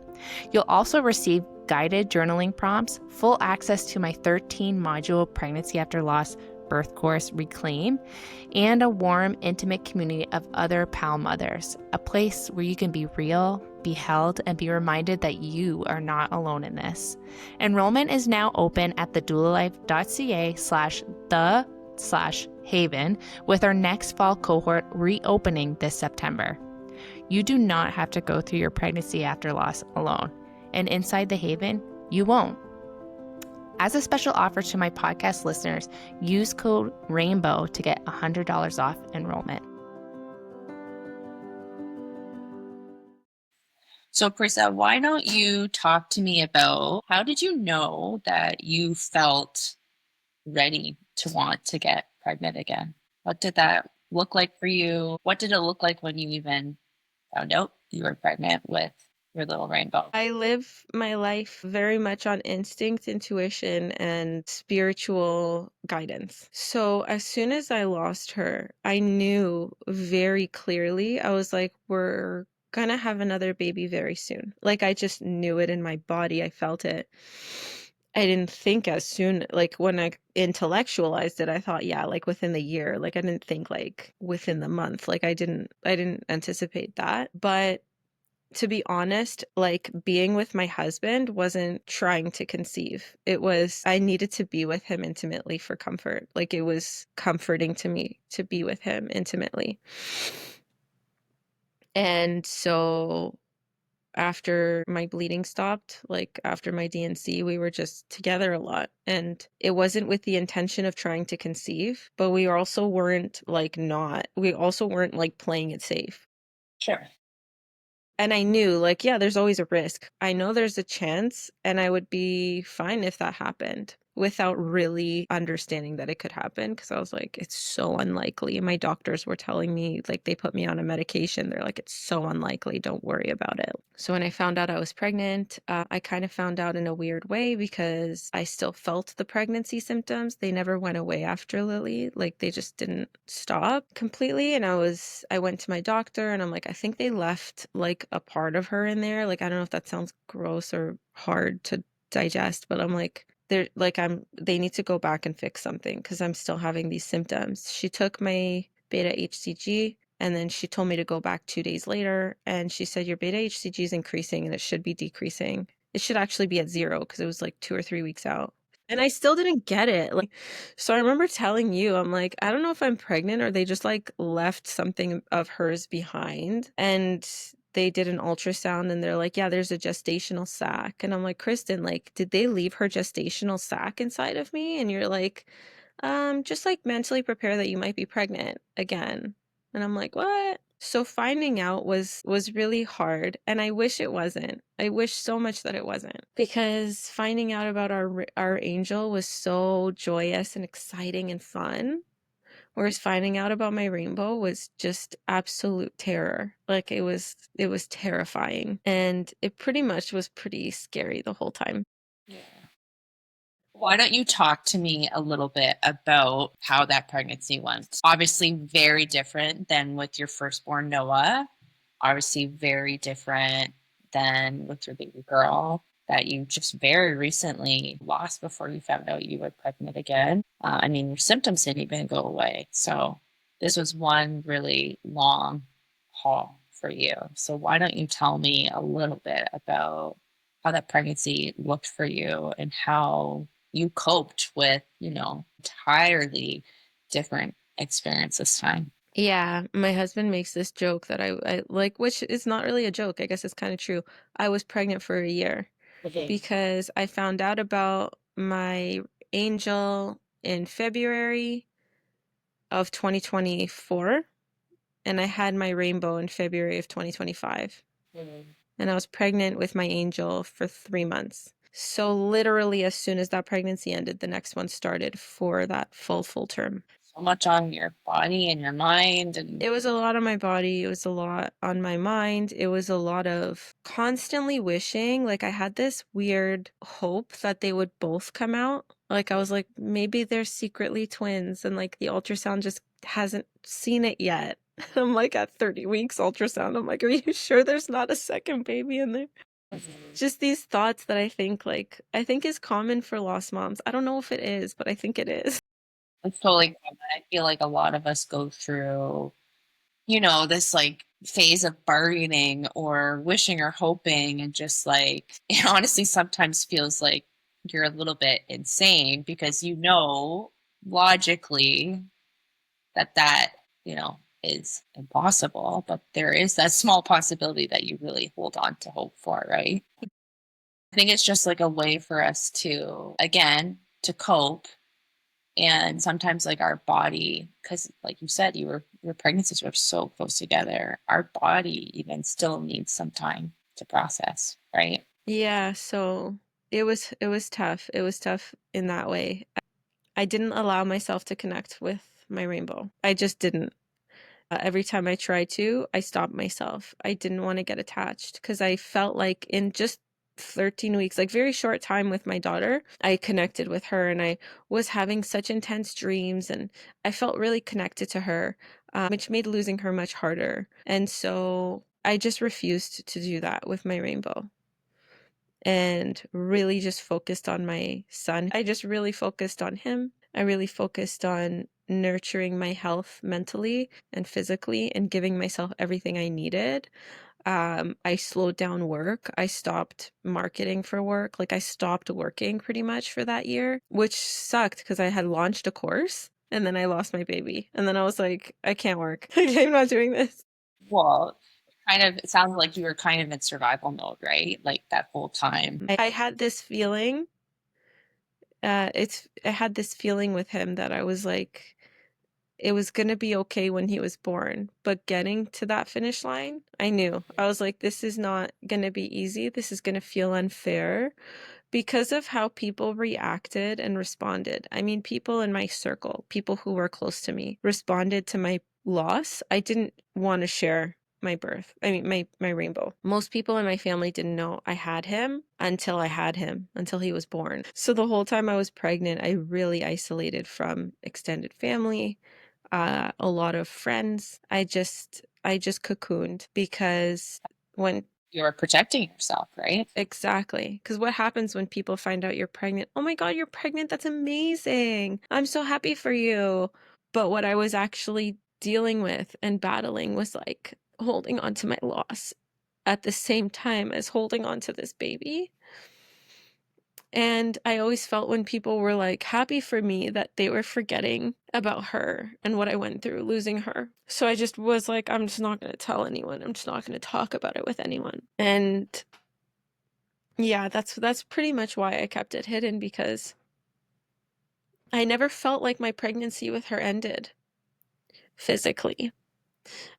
You'll also receive guided journaling prompts, full access to my 13-module pregnancy after loss birth course, Reclaim, and a warm, intimate community of other PAL mothers, a place where you can be real, be held, and be reminded that you are not alone in this. Enrollment is now open at thedoulalife.ca/the/haven, with our next fall cohort reopening this September. You do not have to go through your pregnancy after loss alone. And inside the Haven, you won't. As a special offer to my podcast listeners, use code RAINBOW to get $100 off enrollment. So, Prisa, why don't you talk to me about, how did you know that you felt ready to want to get pregnant again? What did that look like for you? What did it look like when you even found out you were pregnant with your little rainbow? I live my life very much on instinct, intuition, and spiritual guidance. So as soon as I lost her, I knew very clearly, I was like, we're gonna have another baby very soon. Like, I just knew it in my body. I felt it. I didn't think as soon, like when I intellectualized it, I thought, yeah, like within the year. Like I didn't think like within the month. Like I didn't anticipate that. But to be honest, like being with my husband wasn't trying to conceive. It was, I needed to be with him intimately for comfort. Like it was comforting to me to be with him intimately. And so after my bleeding stopped, like after my DNC, we were just together a lot. And it wasn't with the intention of trying to conceive, but we also weren't like playing it safe. Sure. And I knew, like, yeah, there's always a risk. I know there's a chance, and I would be fine if that happened without really understanding that it could happen. Because I was like, it's so unlikely. My doctors were telling me, like, they put me on a medication. They're like, it's so unlikely. Don't worry about it. So when I found out I was pregnant, I kind of found out in a weird way because I still felt the pregnancy symptoms. They never went away after Lily. Like, they just didn't stop completely. And I went to my doctor and I'm like, I think they left like a part of her in there. Like, I don't know if that sounds gross or hard to digest, but I'm like, they need to go back and fix something because I'm still having these symptoms. She took my beta HCG and then she told me to go back 2 days later and she said, your beta HCG is increasing and it should be decreasing. It should actually be at 0 because it was like 2 or 3 weeks out. And I still didn't get it. Like, so I remember telling you, I'm like, I don't know if I'm pregnant or they just like left something of hers behind. And they did an ultrasound and they're like, yeah, there's a gestational sac. And I'm like, Kristen, like, did they leave her gestational sac inside of me? And you're like, just like mentally prepare that you might be pregnant again. And I'm like, what? So finding out was really hard, and I wish it wasn't. I wish so much that it wasn't, because finding out about our angel was so joyous and exciting and fun, whereas finding out about my rainbow was just absolute terror. Like it was terrifying, and it pretty much was pretty scary the whole time. Yeah. Why don't you talk to me a little bit about how that pregnancy went? Obviously, very different than with your firstborn Noah. Obviously, very different than with your baby girl that you just very recently lost before you found out you were pregnant again. I mean, your symptoms didn't even go away. So, this was one really long haul for you. So, why don't you tell me a little bit about how that pregnancy looked for you and how you coped with, entirely different experience this time? Yeah, my husband makes this joke that I like, which is not really a joke. I guess it's kind of true. I was pregnant for a year Okay. because I found out about my angel in February of 2024, and I had my rainbow in February of 2025. Mhm. And I was pregnant with my angel for 3 months. So literally as soon as that pregnancy ended, the next one started for that full term. So much on your body and your mind and It was a lot on my body. It was a lot on my mind. It was a lot of constantly wishing. Like, I had this weird hope that they would both come out. Like, I was like, maybe they're secretly twins and like the ultrasound just hasn't seen it yet. I'm like, at 30 weeks ultrasound, I'm like, are you sure there's not a second baby in there? Just these thoughts that I think is common for lost moms. I don't know if it is, but I think it is. it's totally common. I feel like a lot of us go through, this like phase of bargaining or wishing or hoping and just like it honestly sometimes feels like you're a little bit insane because logically that is impossible, but there is that small possibility that you really hold on to hope for, right? I think it's just like a way for us to, again, to cope. And sometimes like our body, because like you said, your pregnancies were so close together, our body even still needs some time to process, right? Yeah, so it was tough. It was tough in that way. I didn't allow myself to connect with my rainbow. I just didn't. Every time I tried to, I stopped myself. I didn't want to get attached because I felt like in just 13 weeks, like very short time with my daughter, I connected with her and I was having such intense dreams and I felt really connected to her, which made losing her much harder. And so I just refused to do that with my rainbow and really just focused on my son. I just really focused on him. I really focused on nurturing my health mentally and physically and giving myself everything I needed. I slowed down work. I stopped marketing for work. Like I stopped working pretty much for that year, which sucked because I had launched a course and then I lost my baby. And then I was like, I can't work. I'm not doing this. Well, kind of, it sounds like you were kind of in survival mode, right? Like that whole time. I had this feeling, I had this feeling with him that I was like, it was going to be okay when he was born. But getting to that finish line, I knew. I was like, this is not going to be easy. This is going to feel unfair because of how people reacted and responded. I mean, people in my circle, people who were close to me, responded to my loss. I didn't want to share my birth. I mean, my rainbow. Most people in my family didn't know I had him, until he was born. So the whole time I was pregnant, I really isolated from extended family, a lot of friends. I just cocooned because when You were protecting yourself, right? exactly. Because what happens when people find out you're pregnant? Oh my God, you're pregnant. That's amazing. I'm so happy for you. But what I was actually dealing with and battling was like holding on to my loss at the same time as holding on to this baby. And I always felt when people were like happy for me that they were forgetting about her and what I went through losing her. So I just was like, I'm just not going to tell anyone. I'm just not going to talk about it with anyone. And yeah, that's pretty much why I kept it hidden because I never felt like my pregnancy with her ended physically.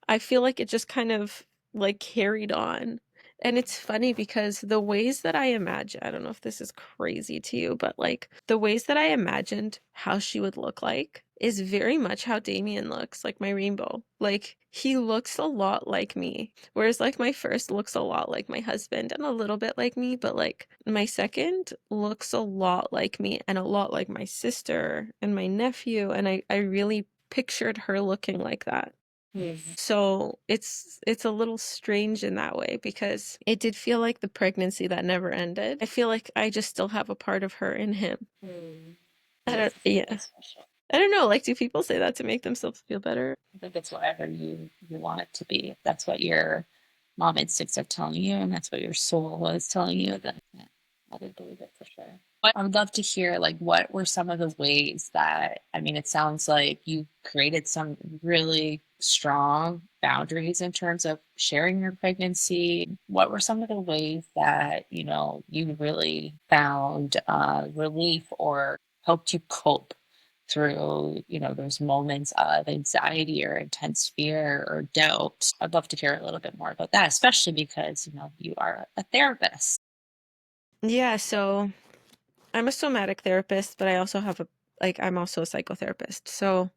I feel like it just kind of like carried on. And it's funny because the ways that I imagine, I don't know if this is crazy to you, but like the ways that I imagined how she would look like is very much how Damien looks, like my rainbow. Like he looks a lot like me. Whereas like my first looks a lot like my husband and a little bit like me, but like my second looks a lot like me and a lot like my sister and my nephew. And I really pictured her looking like that. So it's a little strange in that way because it did feel like the pregnancy that never ended. I feel like I just still have a part of her in him. Yeah. That's special. I don't know, like do people say that to make themselves feel better? I think it's whatever you want it to be. If that's what your mom instincts are telling you, and that's what your soul is telling you, then yeah, I would believe it for sure. But I would love to hear like what were some of the ways that I mean, it sounds like you created some really strong boundaries in terms of sharing your pregnancy. What were some of the ways that you really found relief or helped you cope through those moments of anxiety or intense fear or doubt? I'd love to hear a little bit more about that, especially because you are a therapist. Yeah, so I'm a somatic therapist, but I also have I'm also a psychotherapist. So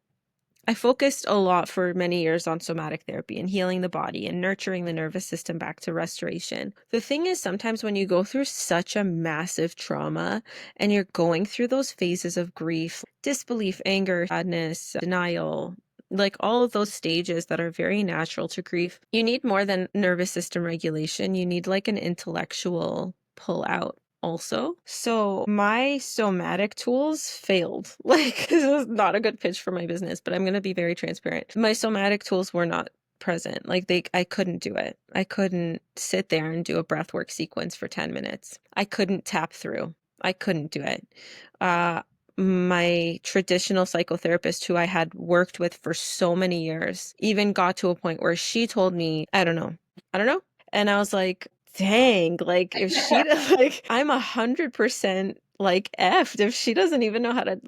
I focused a lot for many years on somatic therapy and healing the body and nurturing the nervous system back to restoration. The thing is, sometimes when you go through such a massive trauma and you're going through those phases of grief, disbelief, anger, sadness, denial, like all of those stages that are very natural to grief, you need more than nervous system regulation. You need like an intellectual pull out also. So my somatic tools failed. Like this is not a good pitch for my business, but I'm going to be very transparent. My somatic tools were not present. I couldn't do it. I couldn't sit there and do a breathwork sequence for 10 minutes. I couldn't tap through. I couldn't do it. Uh, my traditional psychotherapist who I had worked with for so many years even got to a point where she told me, I don't know. And I was like, dang, like if she does, like I'm 100% like effed if she doesn't even know how to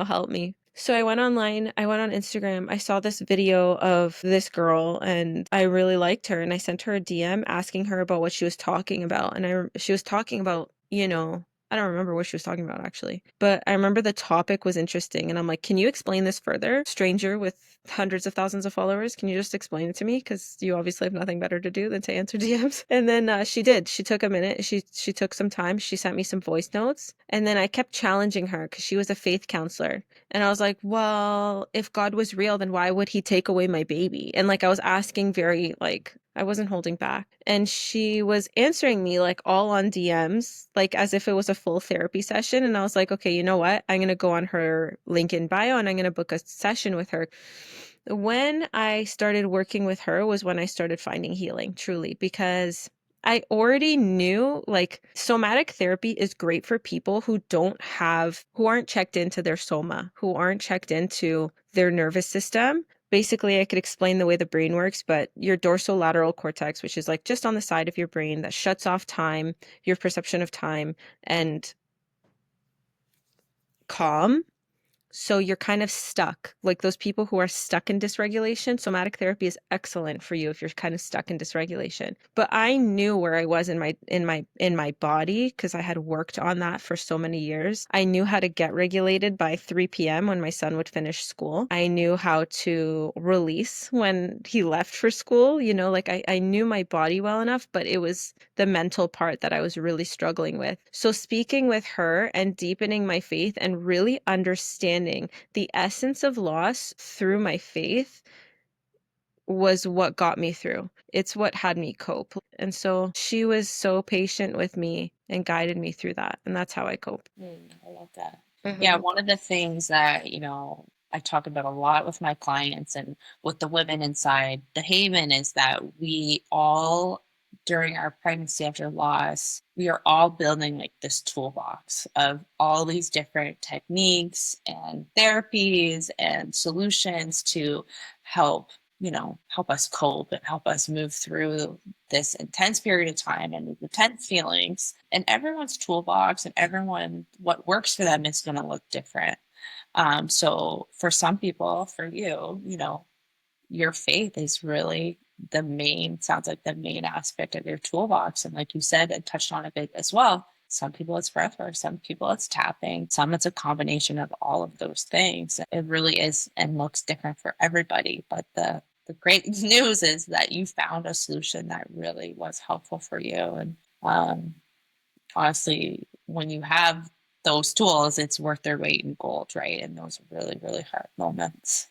help me. So I went online, I went on Instagram, I saw this video of this girl and I really liked her and I sent her a DM asking her about what she was talking about. And she was talking about, I don't remember what she was talking about actually, but I remember the topic was interesting and I'm like, can you explain this further? Stranger with hundreds of thousands of followers, can you just explain it to me? Because you obviously have nothing better to do than to answer DMs. And then she did. She took a minute. She took some time. She sent me some voice notes. And then I kept challenging her because she was a faith counselor. And I was like, well, if God was real, then why would he take away my baby? And like I was asking very like I wasn't holding back. And she was answering me like all on DMs, like as if it was a full therapy session. And I was like, okay, you know what? I'm going to go on her link in bio and I'm going to book a session with her. When I started working with her was when I started finding healing, truly, because I already knew like somatic therapy is great for people who aren't checked into their soma, who aren't checked into their nervous system. Basically, I could explain the way the brain works, but your dorsolateral cortex, which is like just on the side of your brain that shuts off time, your perception of time, and calm. So you're kind of stuck, like those people who are stuck in dysregulation. Somatic therapy is excellent for you if you're kind of stuck in dysregulation. But I knew where I was in my body because I had worked on that for so many years. I knew how to get regulated by 3 p.m. when my son would finish school. I knew how to release when he left for school. Like I knew my body well enough, but it was the mental part that I was really struggling with. So speaking with her and deepening my faith and really understanding the essence of loss through my faith was what got me through. It's what had me cope. And so she was so patient with me and guided me through that. And that's how I cope. I love that. Yeah, Mm-hmm. one of the things that, I talk about a lot with my clients and with the women inside the Haven is that we all, during our pregnancy after loss, we are all building like this toolbox of all these different techniques and therapies and solutions to help, help us cope and help us move through this intense period of time and intense feelings. And everyone's toolbox and everyone, what works for them is going to look different. So for some people, for you, your faith is really sounds like the main aspect of your toolbox. And like you said, and touched on a bit as well. Some people it's breath work, some people it's tapping, some it's a combination of all of those things. It really is and looks different for everybody. But the great news is that you found a solution that really was helpful for you. And um, honestly, when you have those tools, it's worth their weight in gold, right? In those really, really hard moments.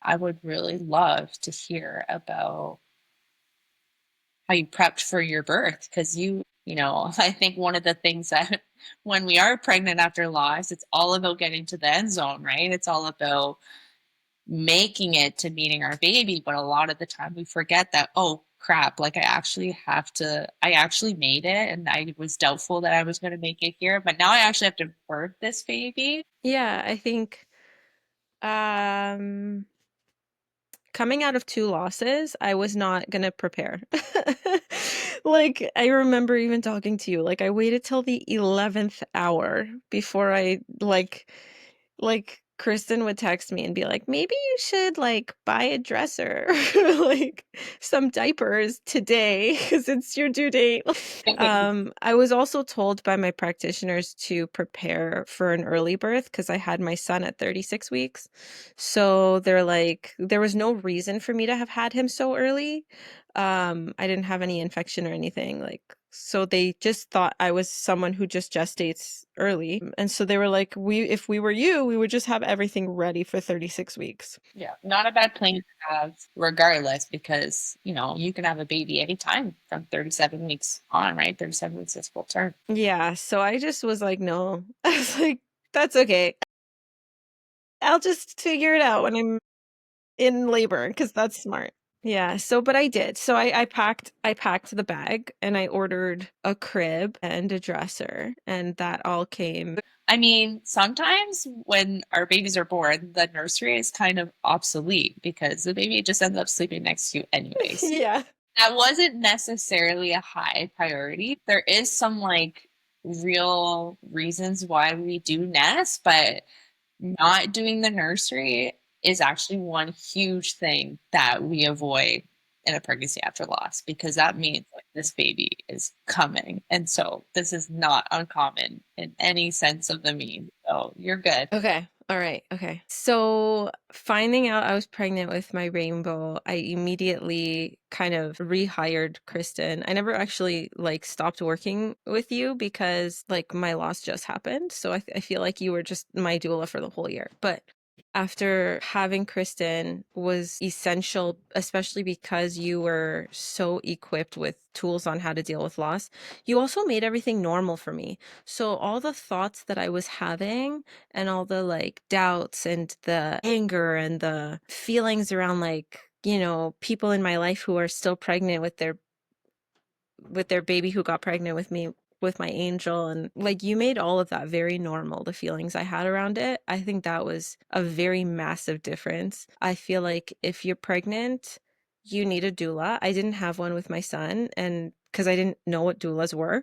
I would really love to hear about how you prepped for your birth because I think one of the things that when we are pregnant after loss, it's all about getting to the end zone, right? It's all about making it to meeting our baby. But a lot of the time we forget that, oh crap, like I actually made it and I was doubtful that I was going to make it here. But now I actually have to birth this baby. Yeah, I think coming out of 2 losses, I was not gonna prepare. Like, I remember even talking to you, like, I waited till the 11th hour before I Kristen would text me and be like, "Maybe you should, like, buy a dresser, or, like, some diapers today because it's your due date." I was also told by my practitioners to prepare for an early birth because I had my son at 36 weeks. So they're like, there was no reason for me to have had him so early. I didn't have any infection or anything. Like, so they just thought I was someone who just gestates early. And so they were like, if we were you, we would just have everything ready for 36 weeks. Yeah, not a bad plan to have regardless, because, you can have a baby anytime from 37 weeks on, right? 37 weeks is full term. Yeah. So I just was like, no. I was like, that's okay. I'll just figure it out when I'm in labor because that's smart. Yeah, so but I did. So I packed the bag and I ordered a crib and a dresser and that all came. I mean, sometimes when our babies are born, the nursery is kind of obsolete because the baby just ends up sleeping next to you anyways. Yeah. That wasn't necessarily a high priority. There is some like real reasons why we do nest, but not doing the nursery is actually one huge thing that we avoid in a pregnancy after loss, because that means like this baby is coming. And so this is not uncommon in any sense of the mean. So you're good. Okay. All right. Okay. So finding out I was pregnant with my rainbow, I immediately kind of rehired Kristen. I never actually like stopped working with you because like my loss just happened. So I feel like you were just my doula for the whole year. But after having Kristen was essential, especially because you were so equipped with tools on how to deal with loss. You also made everything normal for me. So all the thoughts that I was having and all the like doubts and the anger and the feelings around like, people in my life who are still pregnant with their baby who got pregnant with me with my angel, and like you made all of that very normal, the feelings I had around it. I think that was a very massive difference. I feel like if you're pregnant, you need a doula. I didn't have one with my son, and because I didn't know what doulas were,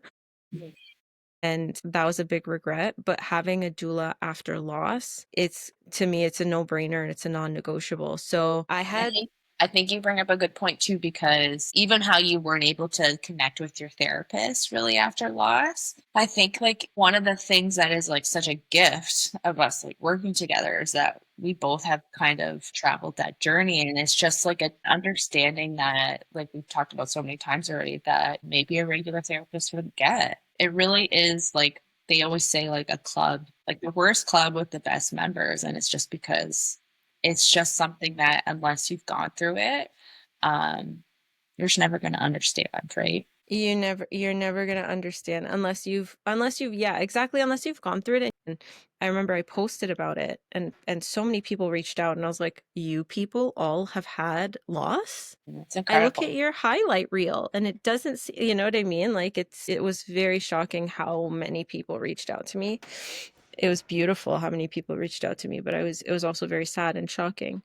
and that was a big regret. But having a doula after loss, it's to me it's a no-brainer and it's a non-negotiable. So I I had think I think you bring up a good point too, because even how you weren't able to connect with your therapist really after loss, I think like one of the things that is like such a gift of us like working together is that we both have kind of traveled that journey. And it's just like an understanding that, like we've talked about so many times already, that maybe a regular therapist would get. It really is like they always say, like a club, like the worst club with the best members. And it's just because it's just something that unless you've gone through it, um, you're just never going to understand, right? you're never going to understand unless you've yeah, exactly, unless you've gone through it. And I remember I posted about it, and so many people reached out, and I was like, you people all have had loss? It's I look at incredible. your highlight reel and it doesn't you know what I mean? Like it was very shocking how many people reached out to me. It was beautiful how many people reached out to me, but it was also very sad and shocking.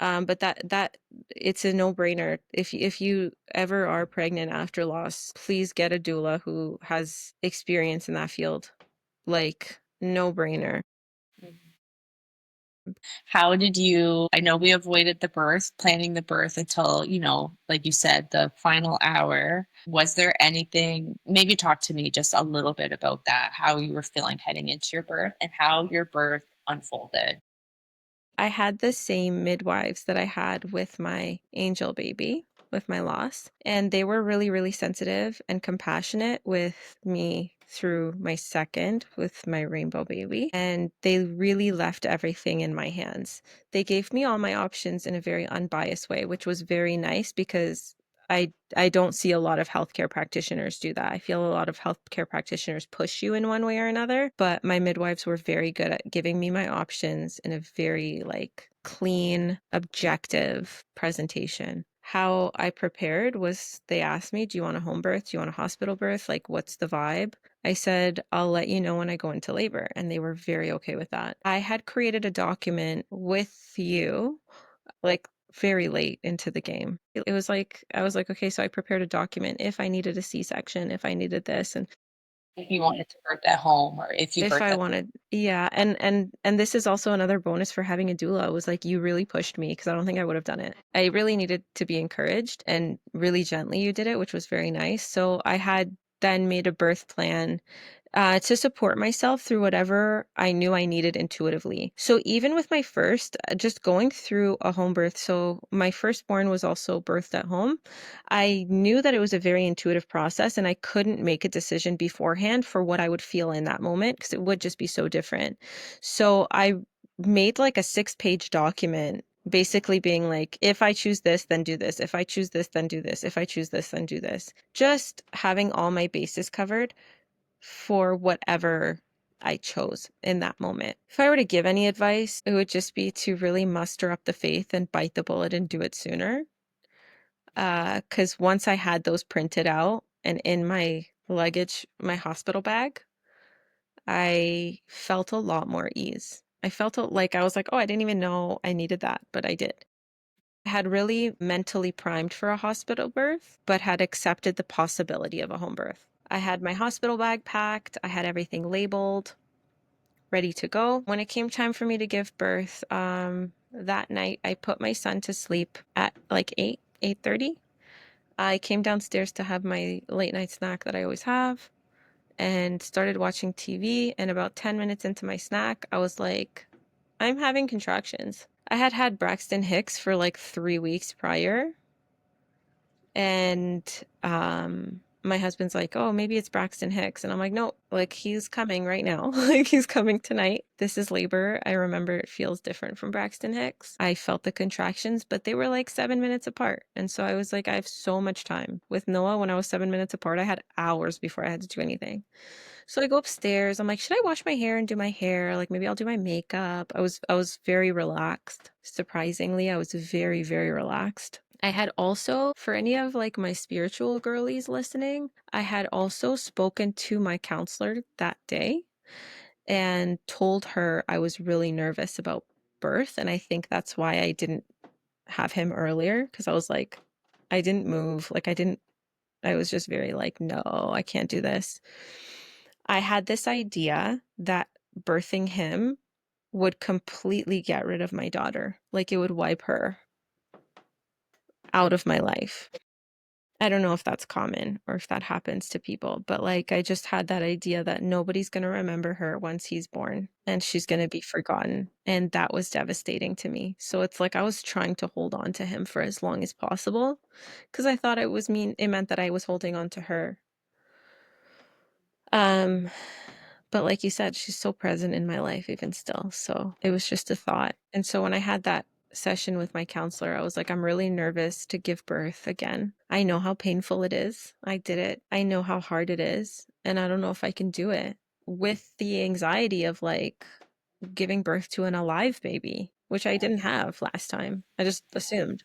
But that it's a no-brainer. If you ever are pregnant after loss, please get a doula who has experience in that field. Like no-brainer. How did you? I know we avoided the birth, planning the birth until, like you said, the final hour. Was there anything, maybe talk to me just a little bit about that, how you were feeling heading into your birth and how your birth unfolded? I had the same midwives that I had with my angel baby, with my loss, and they were really, really sensitive and compassionate with me through my second with my rainbow baby. And they really left everything in my hands. They gave me all my options in a very unbiased way, which was very nice because I don't see a lot of healthcare practitioners do that. I feel a lot of healthcare practitioners push you in one way or another, but my midwives were very good at giving me my options in a very like clean, objective presentation. How I prepared was they asked me, do you want a home birth? Do you want a hospital birth? Like, what's the vibe? I said, I'll let you know when I go into labor. And they were very okay with that. I had created a document with you like very late into the game. It was like I was like, okay, so I prepared a document if I needed a C-section, if I needed this, and If you wanted to birth at home or if you if birth I at wanted, yeah, and this is also another bonus for having a doula. Was like you really pushed me because I don't think I would have done it. I really needed to be encouraged, and really gently you did it, which was very nice. So I had then made a birth plan to support myself through whatever I knew I needed intuitively. So even with my first, just going through a home birth, so my firstborn was also birthed at home. I knew that it was a very intuitive process and I couldn't make a decision beforehand for what I would feel in that moment because it would just be so different. So I made like a 6-page document basically being like, if I choose this, then do this. If I choose this, then do this. If I choose this, then do this. Just having all my bases covered for whatever I chose in that moment. If I were to give any advice, it would just be to really muster up the faith and bite the bullet and do it sooner. Because once I had those printed out and in my luggage, my hospital bag, I felt a lot more ease. I felt like I was like, oh, I didn't even know I needed that, but I did. I had really mentally primed for a hospital birth, but had accepted the possibility of a home birth. I had my hospital bag packed, I had everything labeled, ready to go. When it came time for me to give birth, that night I put my son to sleep at like 8:30. I came downstairs to have my late night snack that I always have and started watching TV. And about 10 minutes into my snack, I was like, I'm having contractions. I had had Braxton Hicks for like 3 weeks prior. And my husband's like, oh, maybe it's Braxton Hicks. And I'm like, no, like he's coming right now. Like he's coming tonight. This is labor. I remember it feels different from Braxton Hicks. I felt the contractions, but they were like 7 minutes apart. And so I was like, I have so much time. With Noah, when I was 7 minutes apart, I had hours before I had to do anything. So I go upstairs. I'm like, should I wash my hair and do my hair? Like maybe I'll do my makeup. I was very relaxed. Surprisingly, I was very, very relaxed. I had also, for any of like my spiritual girlies listening, I had also spoken to my counselor that day and told her I was really nervous about birth. And I think that's why I didn't have him earlier, because I was like, I didn't move. Like I was just very like, no, I can't do this. I had this idea that birthing him would completely get rid of my daughter. Like it would wipe her out of my life. I don't know if that's common or if that happens to people, but like I just had that idea that nobody's going to remember her once he's born and she's going to be forgotten. And that was devastating to me. So it's like I was trying to hold on to him for as long as possible because I thought it meant that I was holding on to her. Um but like you said, she's so present in my life even still. So it was just a thought. And so when I had that session with my counselor, I was like, I'm really nervous to give birth again. I know how painful it is. I did it. I know how hard it is. And I don't know if I can do it with the anxiety of like giving birth to an alive baby, which I didn't have last time. I just assumed.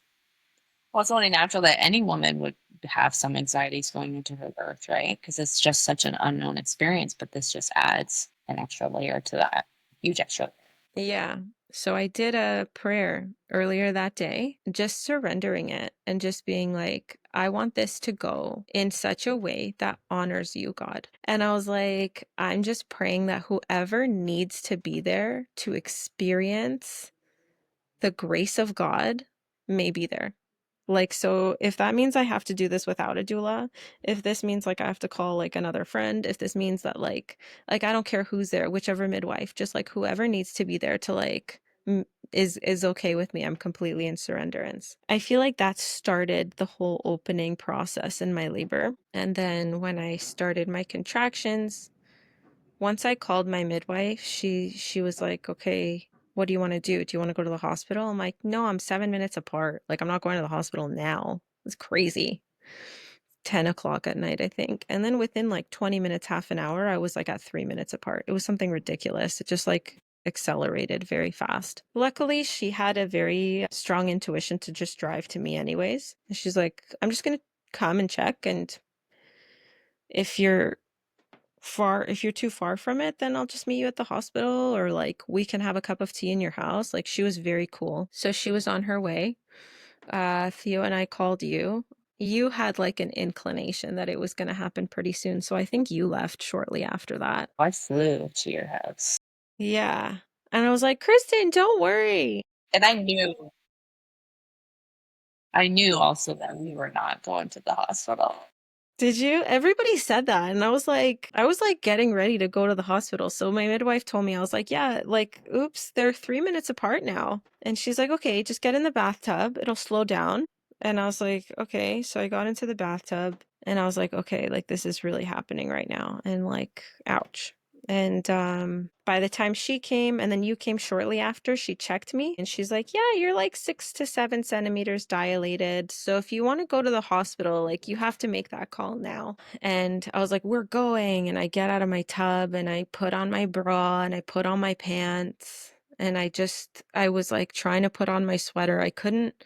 Well, it's only natural that any woman would have some anxieties going into her birth, right? Because it's just such an unknown experience, but this just adds an extra layer to that. Huge extra. Yeah. So I did a prayer earlier that day, just surrendering it and just being like, I want this to go in such a way that honors you, God. And I was like, I'm just praying that whoever needs to be there to experience the grace of God may be there. Like, so if that means I have to do this without a doula, if this means like I have to call like another friend, if this means that like I don't care who's there, whichever midwife, just like whoever needs to be there to like is okay with me. I'm completely in surrenderance. I feel like that started the whole opening process in my labor. And then when I started my contractions, once I called my midwife, she was like, "Okay, what do you want to do? Do you want to go to the hospital?" I'm like, "No, I'm 7 minutes apart. Like, I'm not going to the hospital now. It's crazy." 10 o'clock at night, I think. And then within like 20 minutes, half an hour, I was like at 3 minutes apart. It was something ridiculous. It just like accelerated very fast. Luckily, she had a very strong intuition to just drive to me anyways. And she's like, I'm just going to come and check. And if you're if you're too far from it, then I'll just meet you at the hospital or like we can have a cup of tea in your house. Like she was very cool. So she was on her way. Theo and I called you. You had like an inclination that it was going to happen pretty soon. So I think you left shortly after that. I flew to your house. Yeah. And I was like, Kristen, don't worry. And I knew also that we were not going to the hospital. Did you? Everybody said that. And I was like getting ready to go to the hospital. So my midwife told me, I was like, yeah, like, oops, they're 3 minutes apart now. And she's like, okay, just get in the bathtub. It'll slow down. And I was like, okay. So I got into the bathtub and I was like, okay, like this is really happening right now. And like, ouch. And by the time she came and then you came shortly after, she checked me and she's like, yeah, you're like 6 to 7 centimeters dilated. So if you want to go to the hospital, like you have to make that call now. And I was like, we're going. And I get out of my tub and I put on my bra and I put on my pants. And I was like trying to put on my sweater. I couldn't,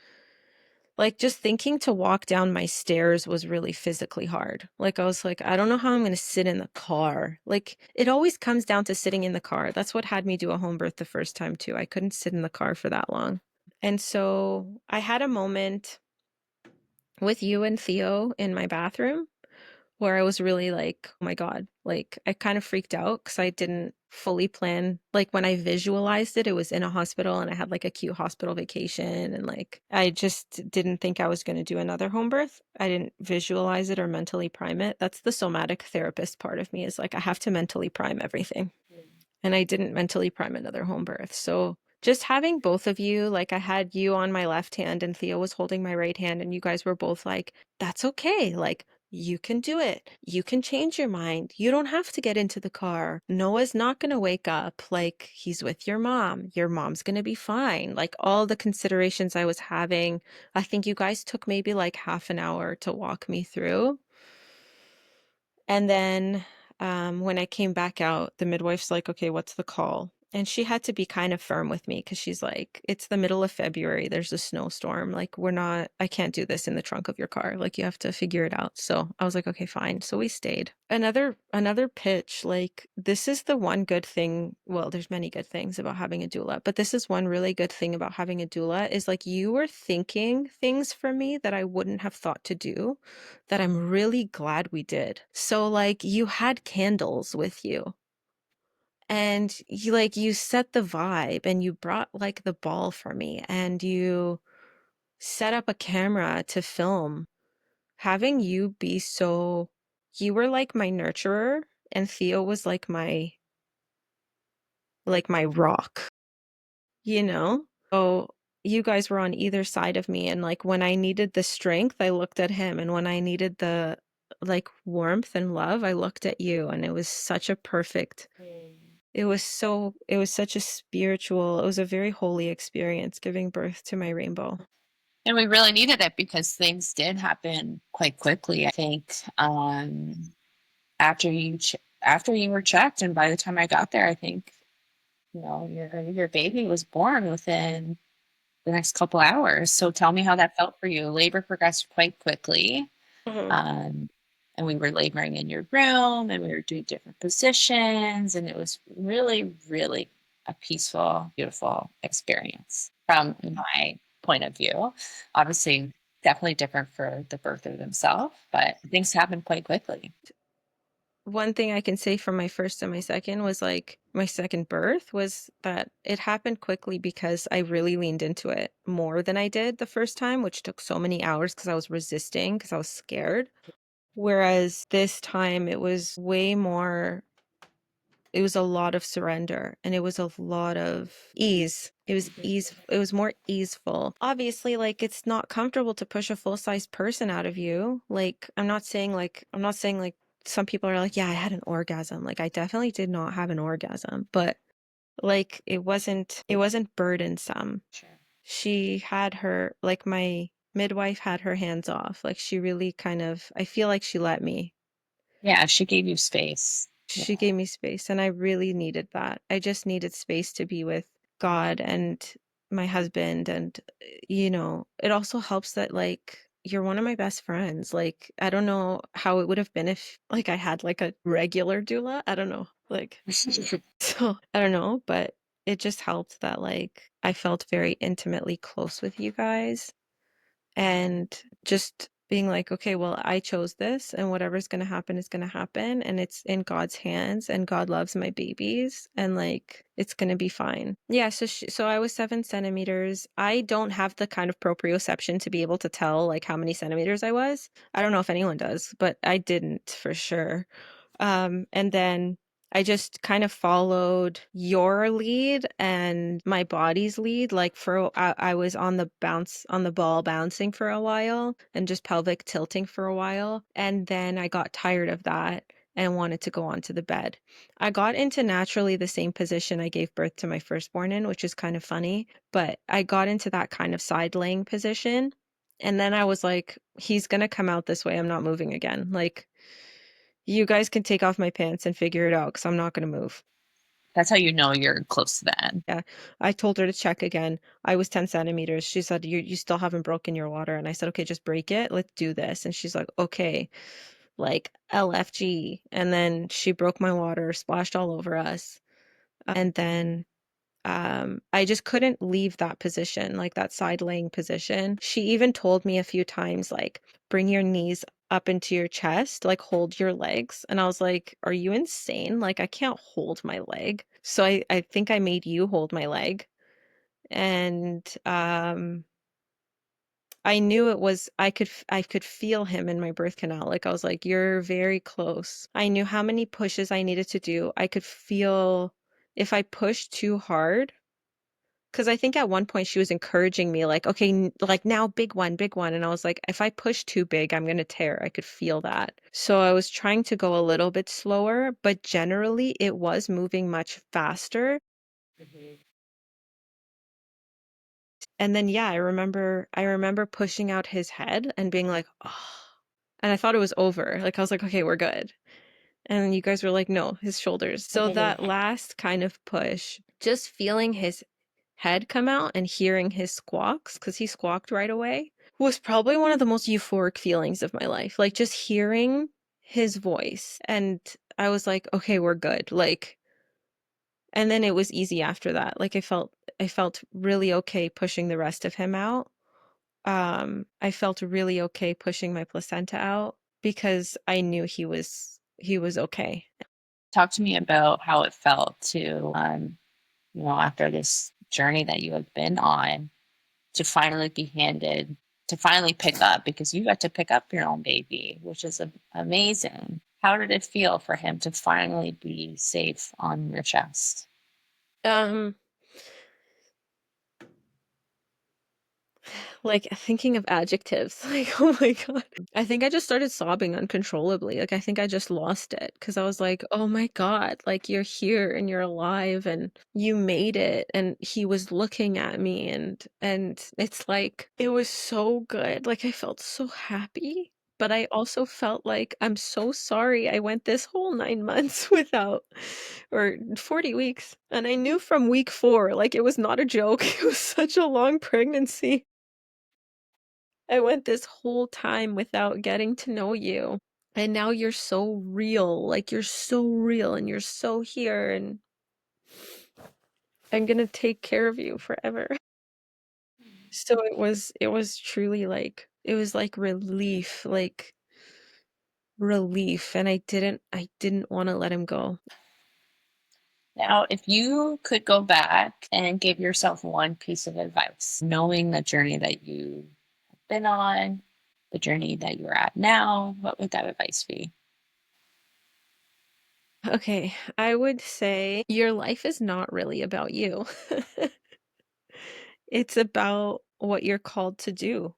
like, just thinking to walk down my stairs was really physically hard. Like, I was like, I don't know how I'm going to sit in the car. Like, it always comes down to sitting in the car. That's what had me do a home birth the first time, too. I couldn't sit in the car for that long. And so I had a moment with you and Theo in my bathroom where I was really like, oh my God, like, I kind of freaked out because fully plan. Like when I visualized it, it was in a hospital and I had like a cute hospital vacation. And like, I just didn't think I was going to do another home birth. I didn't visualize it or mentally prime it. That's the somatic therapist part of me, is like, I have to mentally prime everything. And I didn't mentally prime another home birth. So just having both of you, like I had you on my left hand and Theo was holding my right hand, and you guys were both like, that's okay. Like, you can do it. You can change your mind. You don't have to get into the car. Noah's not going to wake up. Like, he's with your mom. Your mom's going to be fine. Like, all the considerations I was having, I think you guys took maybe like half an hour to walk me through. And then when I came back out, the midwife's like, okay, what's the call? And she had to be kind of firm with me because she's like, it's the middle of February. There's a snowstorm. Like, I can't do this in the trunk of your car. Like, you have to figure it out. So I was like, okay, fine. So we stayed. Another pitch, like, this is the one good thing. Well, there's many good things about having a doula, but this is one really good thing about having a doula, is like, you were thinking things for me that I wouldn't have thought to do, that I'm really glad we did. So like, you had candles with you, and you set the vibe, and you brought like the ball for me, and you set up a camera to film. Having you be so, you were like my nurturer, and Theo was like my rock, you know? So you guys were on either side of me, and like when I needed the strength, I looked at him, and when I needed the like warmth and love, I looked at you, and it was such a perfect, it was such a spiritual, it was a very holy experience giving birth to my rainbow. And we really needed it because things did happen quite quickly. I think after after you were checked, and by the time I got there, I think your baby was born within the next couple hours. So tell me how that felt for you. Labor progressed quite quickly. Mhm. Um, and we were laboring in your room, and we were doing different positions. And it was really, really a peaceful, beautiful experience from my point of view. Obviously, definitely different for the birther themselves, but things happened quite quickly. One thing I can say from my first and my second was like, my second birth was that it happened quickly because I really leaned into it more than I did the first time, which took so many hours because I was resisting, because I was scared. Whereas this time it was way more, it was a lot of surrender, and it was a lot of ease. It was ease. It was more easeful. Obviously, like, it's not comfortable to push a full-size person out of you. Like, I'm not saying like some people are like, yeah, I had an orgasm. Like, I definitely did not have an orgasm, but like, it wasn't burdensome. Sure. She had her, like, my midwife had her hands off. Like, she really kind of, I feel like she let me. Yeah, she gave you space. Yeah. She gave me space, and I really needed that. I just needed space to be with God and my husband. And, it also helps that, like, you're one of my best friends. Like, I don't know how it would have been if, like, I had, like, a regular doula. I don't know. Like, so I don't know, but it just helped that, like, I felt very intimately close with you guys. And just being like, okay, well, I chose this, and whatever's going to happen is going to happen, and it's in God's hands, and God loves my babies, and like, it's going to be fine. Yeah. So I was 7 centimeters. I don't have the kind of proprioception to be able to tell like how many centimeters I was. I don't know if anyone does, but I didn't for sure. And then I just kind of followed your lead and my body's lead. Like, I was on the ball bouncing for a while, and just pelvic tilting for a while. And then I got tired of that and wanted to go onto the bed. I got into naturally the same position I gave birth to my firstborn in, which is kind of funny, but I got into that kind of side laying position. And then I was like, he's going to come out this way. I'm not moving again. Like, you guys can take off my pants and figure it out, because I'm not going to move. That's how you know you're close to the end. Yeah. I told her to check again. I was 10 centimeters. She said, you still haven't broken your water. And I said, okay, just break it. Let's do this. And she's like, okay, like LFG. And then she broke my water, splashed all over us. And then I just couldn't leave that position, like that side laying position. She even told me a few times, like, bring your knees up into your chest, like hold your legs. And I was like, are you insane? Like, I can't hold my leg. So I think I made you hold my leg. And I knew it was, I could feel him in my birth canal. Like, I was like, you're very close. I knew how many pushes I needed to do. I could feel if I pushed too hard, because I think at one point she was encouraging me, like, okay, like now, big one, big one. And I was like, if I push too big, I'm going to tear. I could feel that. So I was trying to go a little bit slower, but generally it was moving much faster. Mhm. And then, yeah, I remember pushing out his head and being like, oh, and I thought it was over. Like, I was like, okay, we're good. And you guys were like, no, his shoulders. So that last kind of push, just feeling his head come out and hearing his squawks, because he squawked right away, was probably one of the most euphoric feelings of my life. Like, just hearing his voice. And I was like, okay, we're good. Like, and then it was easy after that. Like, I felt really okay pushing the rest of him out. I felt really okay pushing my placenta out because I knew he was okay. Talk to me about how it felt to, after this journey that you have been on, to finally be handed, to finally pick up, because you got to pick up your own baby, which is amazing. How did it feel for him to finally be safe on your chest? Um, like thinking of adjectives, like, oh my God. I think I just started sobbing uncontrollably. Like, I think I just lost it because I was like, oh my God, like you're here and you're alive and you made it. And he was looking at me and it's like, it was so good. Like, I felt so happy. But I also felt like, I'm so sorry I went this whole 9 months without, or 40 weeks. And I knew from week 4, like, it was not a joke. It was such a long pregnancy. I went this whole time without getting to know you. And now you're so real. Like, you're so real and you're so here. And I'm going to take care of you forever. So it was truly like, it was like relief. And I didn't want to let him go. Now, if you could go back and give yourself one piece of advice, knowing the journey that you've been on, the journey that you're at now, what would that advice be? Okay. I would say your life is not really about you. It's about what you're called to do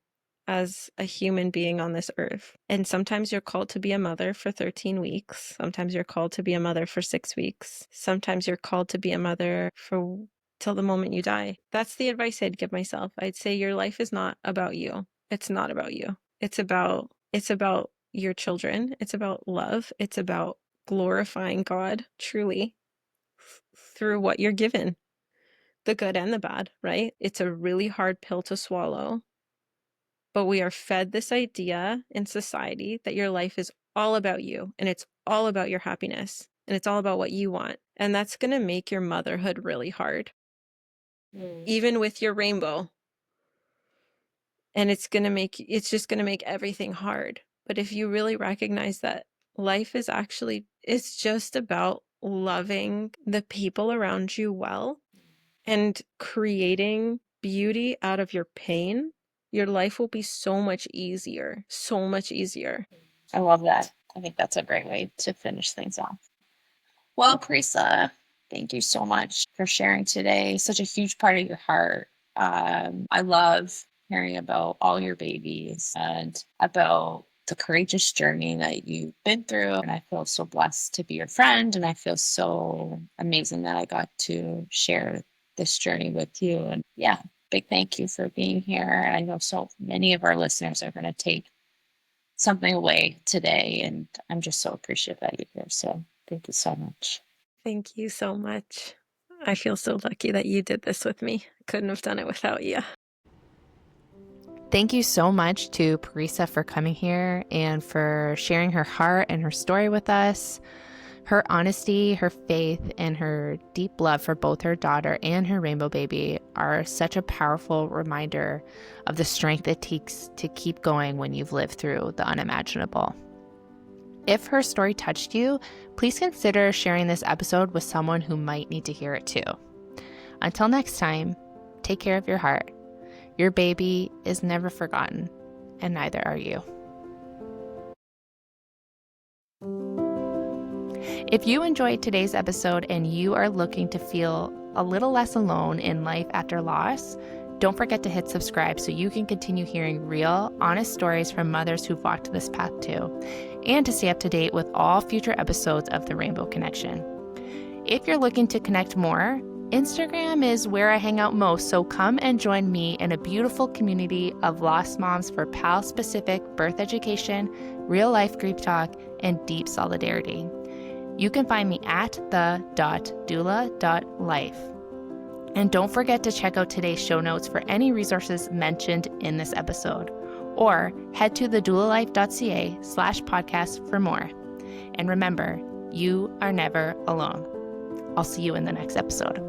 as a human being on this earth. And sometimes you're called to be a mother for 13 weeks. Sometimes you're called to be a mother for 6 weeks. Sometimes you're called to be a mother for till the moment you die. That's the advice I'd give myself. I'd say your life is not about you. It's not about you. It's about your children. It's about love. It's about glorifying God truly through what you're given, the good and the bad, right? It's a really hard pill to swallow, but we are fed this idea in society that your life is all about you and it's all about your happiness and it's all about what you want. And that's going to make your motherhood really hard, Mm. even with your rainbow. And it's just going to make everything hard. But if you really recognize that life is actually, it's just about loving the people around you well and creating beauty out of your pain, your life will be so much easier, so much easier. I love that. I think that's a great way to finish things off. Well, Parisa, thank you so much for sharing today. Such a huge part of your heart. I love hearing about all your babies and about the courageous journey that you've been through. And I feel so blessed to be your friend. And I feel so amazing that I got to share this journey with you. And yeah, big thank you for being here. And I know so many of our listeners are going to take something away today. And I'm just so appreciative that you're here. So thank you so much. Thank you so much. I feel so lucky that you did this with me. Couldn't have done it without you. Thank you so much to Parisa for coming here and for sharing her heart and her story with us. Her honesty, her faith, and her deep love for both her daughter and her rainbow baby are such a powerful reminder of the strength it takes to keep going when you've lived through the unimaginable. If her story touched you, please consider sharing this episode with someone who might need to hear it too. Until next time, take care of your heart. Your baby is never forgotten, and neither are you. If you enjoyed today's episode and you are looking to feel a little less alone in life after loss, don't forget to hit subscribe so you can continue hearing real, honest stories from mothers who've walked this path too, and to stay up to date with all future episodes of The Rainbow Connection. If you're looking to connect more, Instagram is where I hang out most, so come and join me in a beautiful community of lost moms for PAL-specific birth education, real-life grief talk, and deep solidarity. You can find me at the.doula.life. And don't forget to check out today's show notes for any resources mentioned in this episode, or head to thedoulalife.ca/podcast for more. And remember, you are never alone. I'll see you in the next episode.